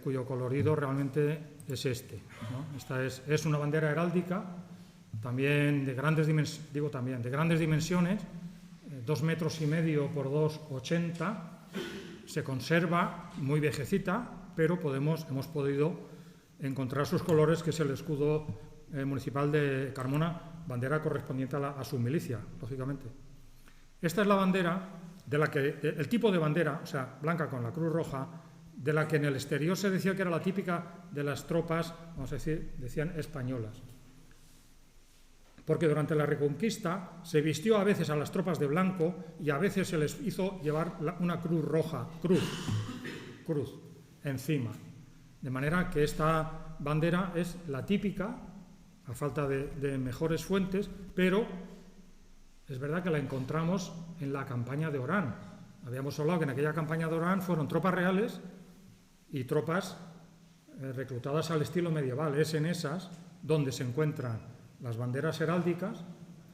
cuyo colorido realmente es este, ¿no? Esta es una bandera heráldica, también de grandes dimensiones, 2,5 metros por 2,80, se conserva muy viejecita, pero hemos podido encontrar sus colores, que es el escudo municipal de Carmona, bandera correspondiente a su milicia, lógicamente. Esta es la bandera el tipo de bandera, o sea, blanca con la cruz roja, de la que en el exterior se decía que era la típica de las tropas, vamos a decir, decían españolas. Porque durante la Reconquista se vistió a veces a las tropas de blanco y a veces se les hizo llevar una cruz roja, cruz, encima. De manera que esta bandera es la típica, a falta de mejores fuentes, pero es verdad que la encontramos en la campaña de Orán. Habíamos hablado que en aquella campaña de Orán fueron tropas reales y tropas reclutadas al estilo medieval. Es en esas donde se encuentran las banderas heráldicas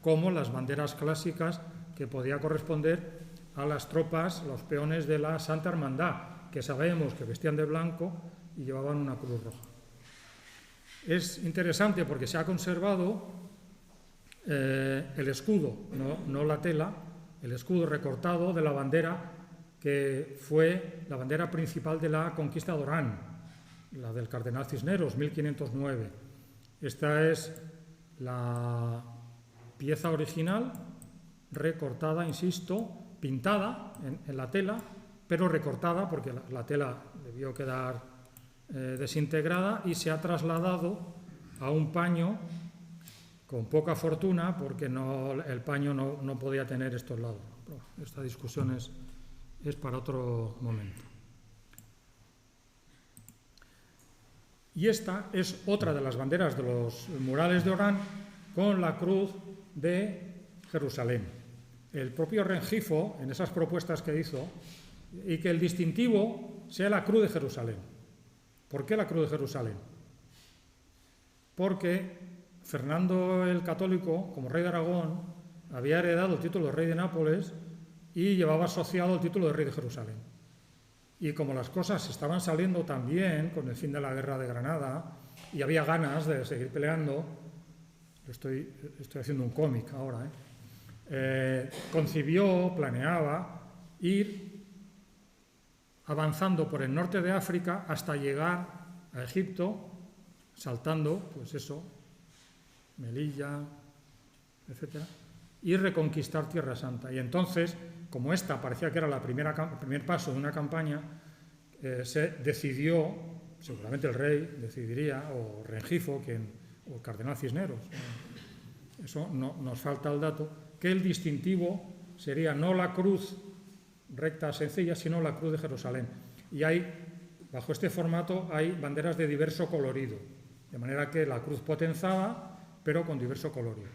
como las banderas clásicas que podía corresponder a las tropas, los peones de la Santa Hermandad, que sabemos que vestían de blanco y llevaban una cruz roja. Es interesante porque se ha conservado el escudo, no la tela, el escudo recortado de la bandera que fue la bandera principal de la conquista de Orán, la del cardenal Cisneros, 1509. Esta es la pieza original, recortada, insisto, pintada en la tela, pero recortada porque la tela debió quedar desintegrada y se ha trasladado a un paño con poca fortuna porque el paño no podía tener estos lados. Esta discusión es para otro momento. Y esta es otra de las banderas de los murales de Orán con la cruz de Jerusalén. El propio Rengifo, en esas propuestas que hizo, y que el distintivo sea la cruz de Jerusalén. ¿Por qué la cruz de Jerusalén? Porque Fernando el Católico, como rey de Aragón, había heredado el título de rey de Nápoles y llevaba asociado el título de rey de Jerusalén. Y como las cosas estaban saliendo tan bien con el fin de la guerra de Granada y había ganas de seguir peleando, estoy haciendo un cómic ahora, planeaba ir avanzando por el norte de África hasta llegar a Egipto, saltando, pues eso, Melilla, etcétera, y reconquistar Tierra Santa. Y entonces, como esta parecía que era el primer paso de una campaña, se decidió, seguramente el rey decidiría, o Rengifo, o el cardenal Cisneros, eso nos falta el dato, que el distintivo sería no la cruz recta sencilla, sino la cruz de Jerusalén. Y bajo este formato hay banderas de diverso colorido, de manera que la cruz potenzada, pero con diverso colorido.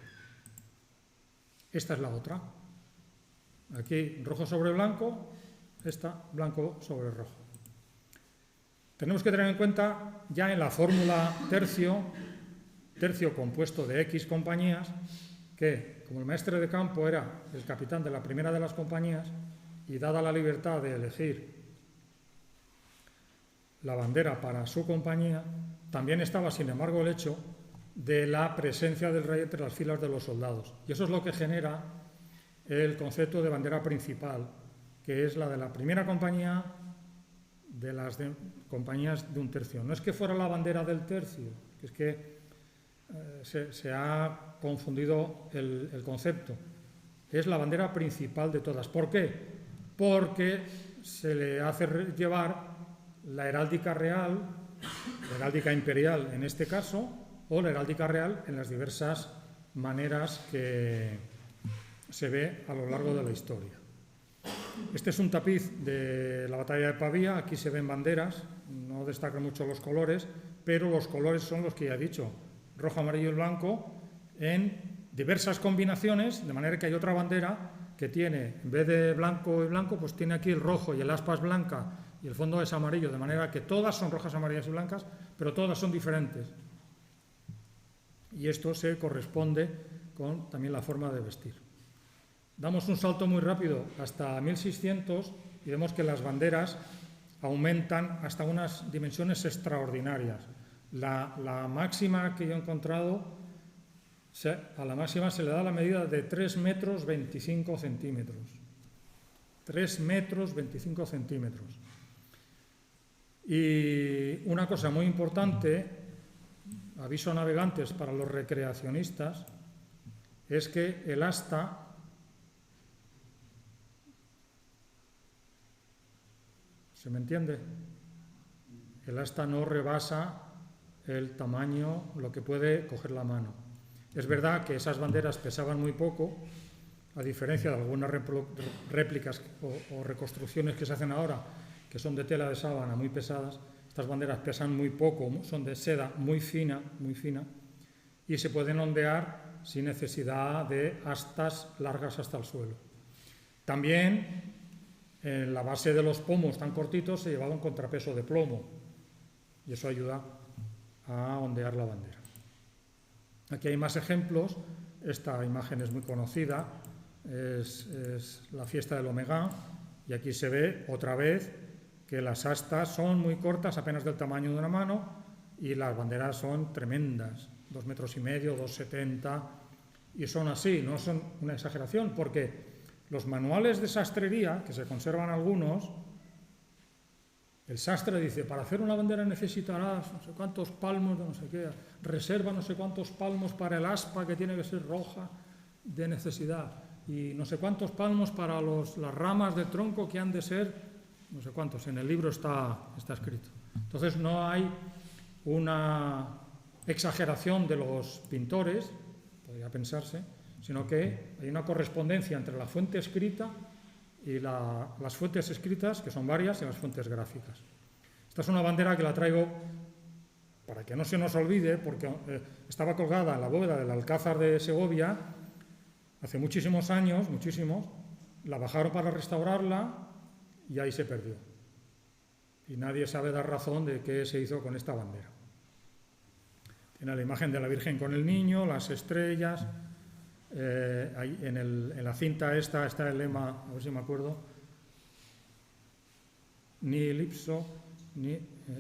Esta es la otra. Aquí rojo sobre blanco, esta blanco sobre rojo. Tenemos que tener en cuenta ya en la fórmula tercio compuesto de X compañías, que como el maestre de campo era el capitán de la primera de las compañías y dada la libertad de elegir la bandera para su compañía, también estaba sin embargo el hecho de la presencia del rey entre las filas de los soldados. Y eso es lo que genera el concepto de bandera principal, que es la de la primera compañía de las compañías de un tercio. No es que fuera la bandera del tercio, es que se ha confundido el concepto. Es la bandera principal de todas. ¿Por qué? Porque se le hace llevar la heráldica real, la heráldica imperial en este caso, o la heráldica real en las diversas maneras que se ve a lo largo de la historia. Este es un tapiz de la batalla de Pavía. Aquí se ven banderas, no destacan mucho los colores, pero los colores son los que ya he dicho, rojo, amarillo y blanco, en diversas combinaciones, de manera que hay otra bandera que tiene, en vez de blanco y blanco, pues tiene aquí el rojo y el aspa es blanca y el fondo es amarillo, de manera que todas son rojas, amarillas y blancas, pero todas son diferentes. Y esto se corresponde con también la forma de vestir. Damos un salto muy rápido hasta 1600 y vemos que las banderas aumentan hasta unas dimensiones extraordinarias. La máxima que yo he encontrado, a la máxima se le da la medida de 3 metros 25 centímetros. 3 metros 25 centímetros. Y una cosa muy importante, aviso a navegantes para los recreacionistas, es que el asta ¿se me entiende? El asta no rebasa el tamaño, lo que puede coger la mano. Es verdad que esas banderas pesaban muy poco, a diferencia de algunas réplicas o reconstrucciones que se hacen ahora, que son de tela de sábana muy pesadas. Estas banderas pesan muy poco, son de seda muy fina, y se pueden ondear sin necesidad de astas largas hasta el suelo. También en la base de los pomos tan cortitos se llevaba un contrapeso de plomo, y eso ayuda a ondear la bandera. Aquí hay más ejemplos. Esta imagen es muy conocida, es la fiesta del Omega, y aquí se ve otra vez que las astas son muy cortas, apenas del tamaño de una mano, y las banderas son tremendas, 2,5 metros, 2,70, y son así, no son una exageración, porque los manuales de sastrería, que se conservan algunos, el sastre dice, para hacer una bandera necesitarás no sé cuántos palmos de no sé qué, reserva no sé cuántos palmos para el aspa, que tiene que ser roja de necesidad, y no sé cuántos palmos para las ramas del tronco, que han de ser no sé cuántos. En el libro está escrito. Entonces no hay una exageración de los pintores, podría pensarse, sino que hay una correspondencia entre la fuente escrita y las fuentes escritas, que son varias, y las fuentes gráficas. Esta es una bandera que la traigo para que no se nos olvide, porque estaba colgada en la bóveda del Alcázar de Segovia hace muchísimos años, la bajaron para restaurarla y ahí se perdió. Y nadie sabe dar razón de qué se hizo con esta bandera. Tiene la imagen de la Virgen con el niño, las estrellas. Ahí en la cinta esta está el lema, a ver si me acuerdo, nihil ipso,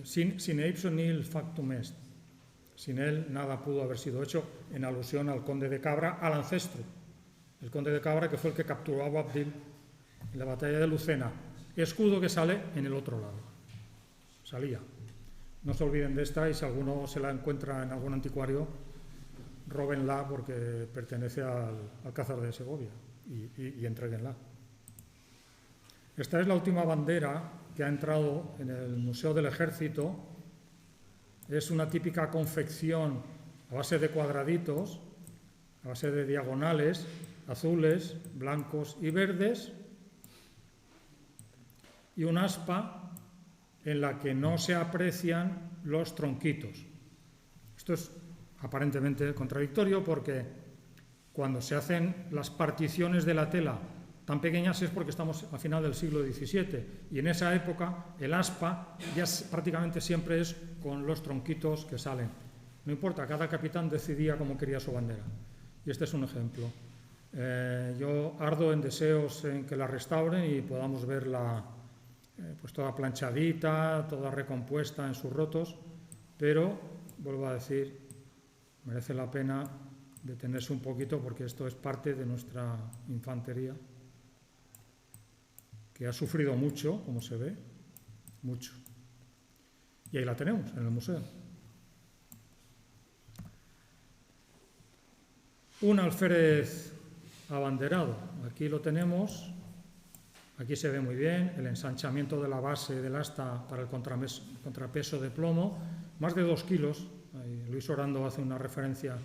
sine ipso nihil factum est. Sin él nada pudo haber sido hecho, en alusión al conde de Cabra, al ancestro. El conde de Cabra, que fue el que capturó a Boabdil en la batalla de Lucena. Escudo que sale en el otro lado. Salía. No se olviden de esta, y si alguno se la encuentra en algún anticuario, róbenla, porque pertenece al Alcázar de Segovia, y entréguenla. Esta es la última bandera que ha entrado en el Museo del Ejército. Es una típica confección a base de cuadraditos, a base de diagonales, azules, blancos y verdes, y un aspa en la que no se aprecian los tronquitos. Esto es aparentemente contradictorio, porque cuando se hacen las particiones de la tela tan pequeñas es porque estamos a final del siglo XVII, y en esa época el aspa ya prácticamente siempre es con los tronquitos que salen. No importa, cada capitán decidía cómo quería su bandera, y este es un ejemplo. Yo ardo en deseos en que la restauren y podamos verla pues toda planchadita, toda recompuesta en sus rotos, pero, vuelvo a decir, merece la pena detenerse un poquito, porque esto es parte de nuestra infantería, que ha sufrido mucho, como se ve, mucho. Y ahí la tenemos, en el museo. Un alférez abanderado. Aquí lo tenemos. Aquí se ve muy bien el ensanchamiento de la base del asta para el contrapeso de plomo. Más de 2 kilos. Luis Orando hace una referencia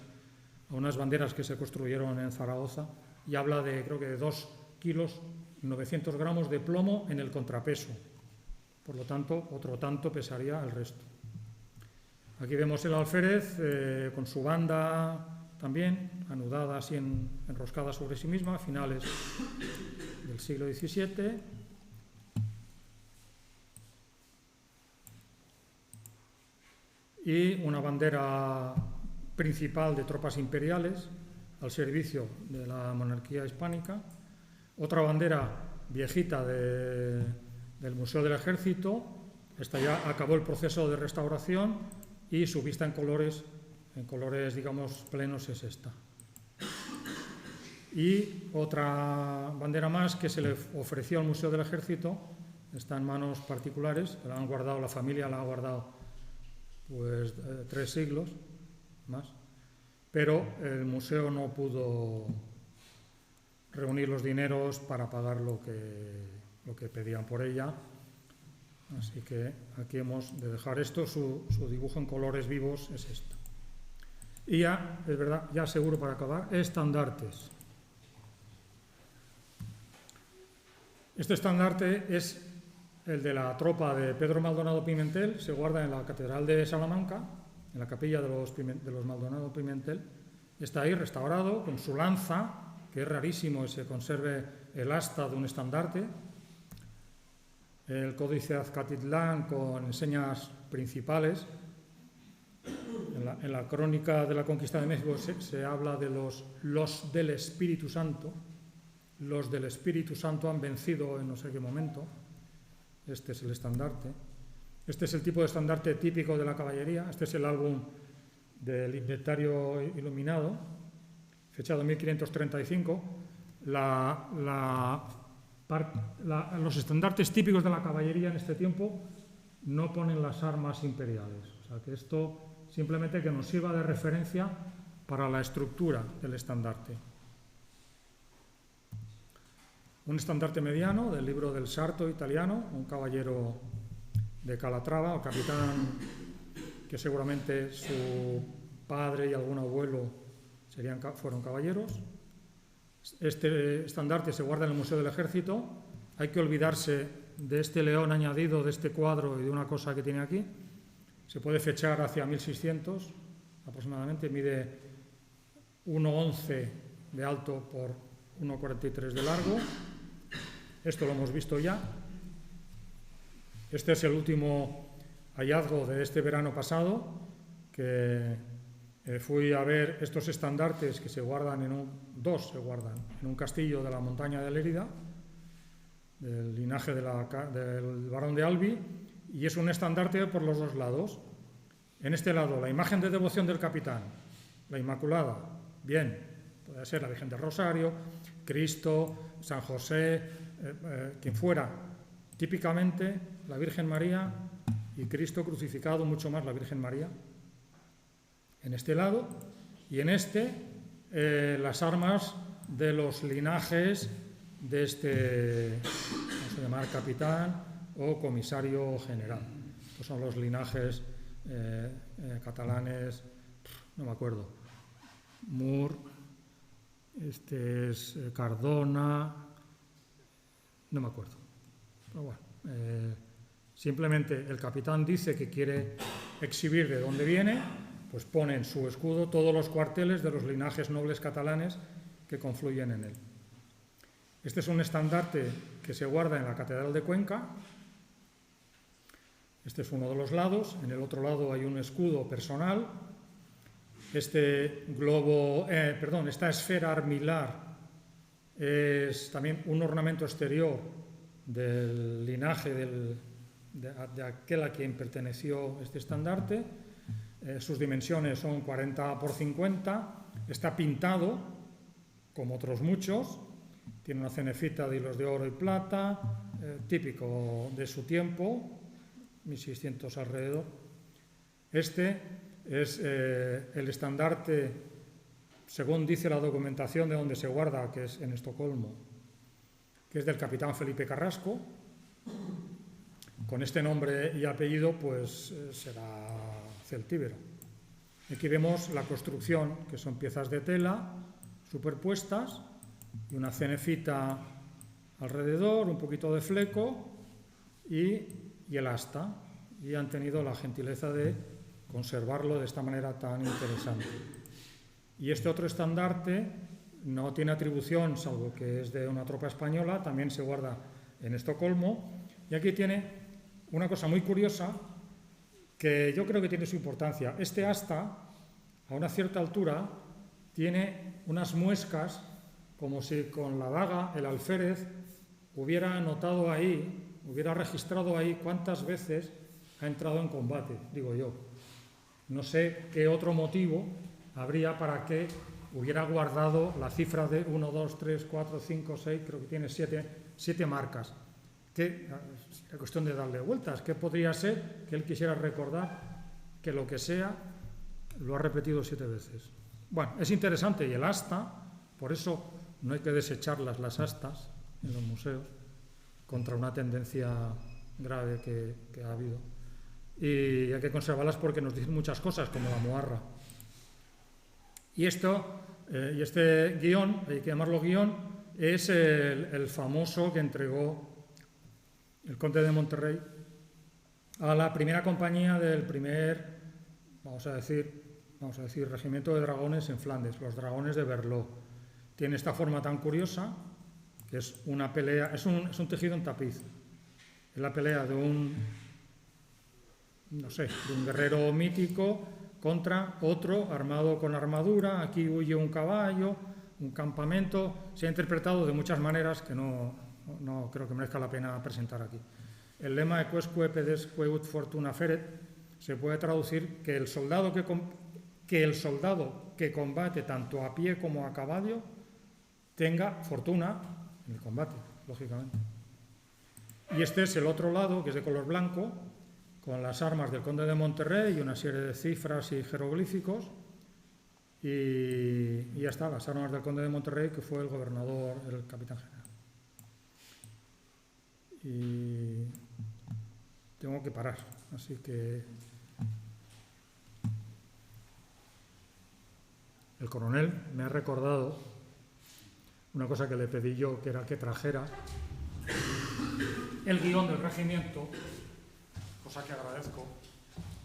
a unas banderas que se construyeron en Zaragoza y habla de, creo que de 2 kilos 900 gramos de plomo en el contrapeso. Por lo tanto, otro tanto pesaría el resto. Aquí vemos el alférez con su banda también anudada así enroscada sobre sí misma a finales del siglo XVII. Y una bandera principal de tropas imperiales al servicio de la monarquía hispánica. Otra bandera viejita del Museo del Ejército. Esta ya acabó el proceso de restauración y su vista en colores, digamos, plenos es esta. Y otra bandera más que se le ofreció al Museo del Ejército, está en manos particulares, la han guardado, la familia la ha guardado pues 3 siglos más, pero el museo no pudo reunir los dineros para pagar lo que pedían por ella. Así que aquí hemos de dejar esto, su dibujo en colores vivos es esto. Y ya, es verdad, ya seguro para acabar, estandartes. Este estandarte es el de la tropa de Pedro Maldonado Pimentel, se guarda en la Catedral de Salamanca, en la capilla de los Maldonado Pimentel. Está ahí restaurado con su lanza, que es rarísimo que se conserve el asta de un estandarte. El Códice Azcatitlán con enseñas principales. En la crónica de la conquista de México se habla de los del Espíritu Santo. Los del Espíritu Santo han vencido en no sé qué momento. Este es el estandarte. Este es el tipo de estandarte típico de la caballería. Este es el álbum del inventario iluminado, fechado en 1535. Los estandartes típicos de la caballería en este tiempo no ponen las armas imperiales. O sea que esto simplemente que nos sirva de referencia para la estructura del estandarte. Un estandarte mediano del libro del Sarto italiano, un caballero de Calatrava, o capitán que seguramente su padre y algún abuelo fueron caballeros. Este estandarte se guarda en el Museo del Ejército. Hay que olvidarse de este león añadido, de este cuadro y de una cosa que tiene aquí. Se puede fechar hacia 1600 aproximadamente, mide 1,11 de alto por 1,43 de largo. Esto lo hemos visto ya. Este es el último hallazgo de este verano pasado, que fui a ver estos estandartes que se guardan dos se guardan en un castillo de la montaña de Lérida, del linaje del barón de Albi, y es un estandarte por los dos lados. En este lado, la imagen de devoción del capitán, la Inmaculada, bien, puede ser la Virgen del Rosario, Cristo, San José, quien fuera, típicamente la Virgen María y Cristo crucificado, mucho más la Virgen María. En este lado, y en este, las armas de los linajes de este, vamos a llamar capitán o comisario general. Estos son los linajes catalanes, no me acuerdo, Mur, este es Cardona, no me acuerdo. Pero bueno, simplemente el capitán dice que quiere exhibir de dónde viene, pues pone en su escudo todos los cuarteles de los linajes nobles catalanes que confluyen en él. Este es un estandarte que se guarda en la Catedral de Cuenca. Este es uno de los lados. En el otro lado hay un escudo personal. Esta esfera armilar es también un ornamento exterior del linaje de aquel a quien perteneció este estandarte. Sus dimensiones son 40 por 50. Está pintado, como otros muchos. Tiene una cenefita de hilos de oro y plata, típico de su tiempo. 1600 alrededor. Este es el estandarte, según dice la documentación de donde se guarda, que es en Estocolmo, que es del capitán Felipe Carrasco. Con este nombre y apellido, pues será celtíbero. Aquí vemos la construcción, que son piezas de tela superpuestas y una cenefita alrededor, un poquito de fleco y el asta. Y han tenido la gentileza de conservarlo de esta manera tan interesante. Y este otro estandarte no tiene atribución, salvo que es de una tropa española, también se guarda en Estocolmo. Y aquí tiene una cosa muy curiosa que yo creo que tiene su importancia. Este asta, a una cierta altura, tiene unas muescas como si con la daga el alférez hubiera anotado ahí, hubiera registrado ahí cuántas veces ha entrado en combate, digo yo. No sé qué otro motivo habría para que hubiera guardado la cifra de 1, 2, 3, 4, 5, 6, creo que tiene 7 marcas. Que es cuestión de darle vueltas. ¿Qué podría ser que él quisiera recordar que lo que sea lo ha repetido 7 veces? Bueno, es interesante. Y el asta, por eso no hay que desechar las astas en los museos contra una tendencia grave que ha habido. Y hay que conservarlas porque nos dicen muchas cosas, como la moarra. Y este guión, hay que llamarlo guión, es el famoso que entregó el conde de Monterrey a la primera compañía del primer, vamos a decir, regimiento de dragones en Flandes, los dragones de Berló. Tiene esta forma tan curiosa, que es una pelea, es un tejido en tapiz. Es la pelea de un guerrero mítico contra otro armado con armadura. Aquí huye un caballo, un campamento. Se ha interpretado de muchas maneras que no creo que merezca la pena presentar aquí. El lema de Quousque pedesque ut fortuna feret se puede traducir que el soldado que combate tanto a pie como a caballo tenga fortuna en el combate, lógicamente. Y este es el otro lado, que es de color blanco, con las armas del conde de Monterrey y una serie de cifras y jeroglíficos. Y ya está, las armas del conde de Monterrey, que fue el gobernador, el capitán general. Y tengo que parar, así que el coronel me ha recordado una cosa que le pedí yo, que era que trajera el guión del regimiento, cosa que agradezco,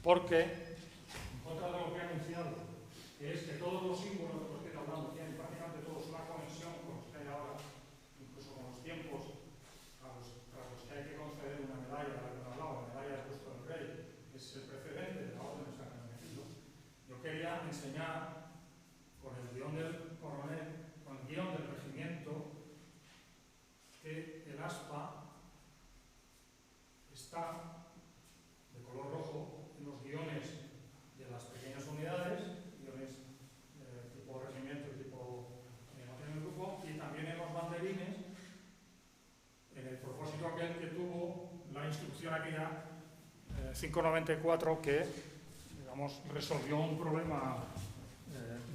porque en contra de lo que he anunciado, que es que todos los símbolos de los que estoy hablando tienen prácticamente todos una conexión con los que hay ahora, incluso con los tiempos tras los que hay que conceder una medalla, la medalla de puesto del rey, es el precedente de la orden de San Hermenegildo. Yo quería enseñar con el guión del coronel, con el guión del regimiento, que el aspa está de color rojo en los guiones de las pequeñas unidades, guiones tipo regimiento y tipo en el grupo, y también en los banderines, en el propósito aquel que tuvo la instrucción aquella 594 que, digamos, resolvió un problema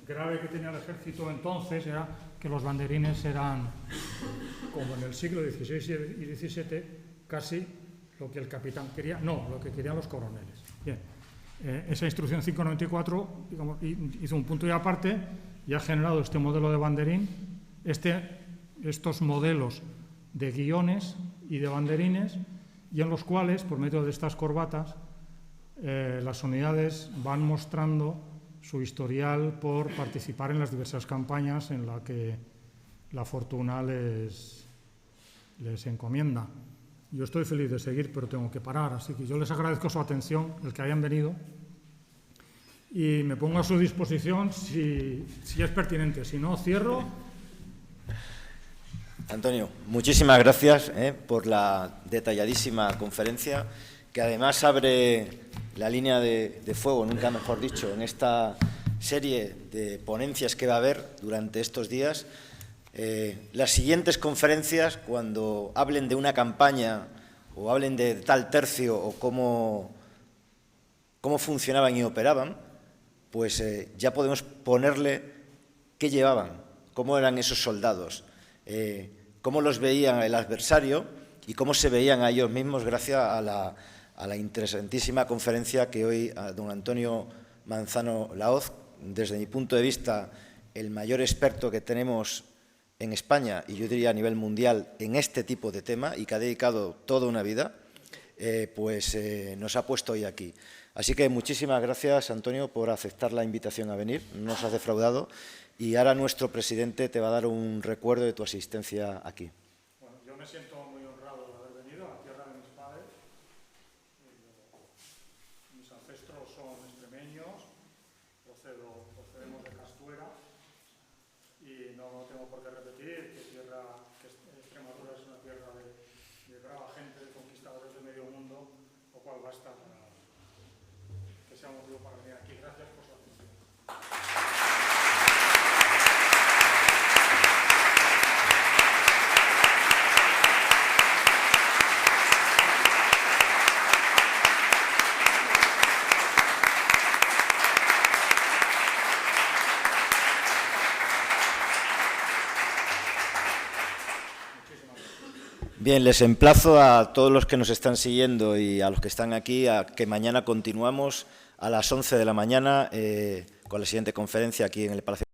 grave que tenía el ejército entonces, era que los banderines eran, como en el siglo XVI y XVII, casi lo que el capitán quería, no, lo que querían los coroneles. Bien, esa instrucción 594, digamos, hizo un punto y aparte y ha generado este modelo de banderín, estos modelos de guiones y de banderines, y en los cuales, por medio de estas corbatas, las unidades van mostrando su historial por participar en las diversas campañas en las que la fortuna les encomienda. Yo estoy feliz de seguir, pero tengo que parar, así que yo les agradezco su atención, el que hayan venido, y me pongo a su disposición si es pertinente. Si no, cierro. Antonio, muchísimas gracias por la detalladísima conferencia, que además abre la línea de fuego, nunca mejor dicho, en esta serie de ponencias que va a haber durante estos días. Las siguientes conferencias, cuando hablen de una campaña o hablen de tal tercio o cómo funcionaban y operaban, pues ya podemos ponerle qué llevaban, cómo eran esos soldados, cómo los veía el adversario y cómo se veían a ellos mismos gracias a la interesantísima conferencia que hoy don Antonio Manzano Laoz, desde mi punto de vista, el mayor experto que tenemos en España y yo diría a nivel mundial en este tipo de tema y que ha dedicado toda una vida, nos ha puesto hoy aquí. Así que muchísimas gracias, Antonio, por aceptar la invitación a venir, no nos has defraudado y ahora nuestro presidente te va a dar un recuerdo de tu asistencia aquí. Bueno, yo me siento muy honrado de haber venido a la tierra de mis padres. Mis ancestros son extremeños, procedemos de Castuera y no tengo por qué repetir que Extremadura es una tierra de brava gente, de conquistadores de medio mundo, lo cual basta para que sea un motivo para venir aquí. Gracias por su atención. Bien, les emplazo a todos los que nos están siguiendo y a los que están aquí a que mañana continuamos a las 11 de la mañana con la siguiente conferencia aquí en el Palacio.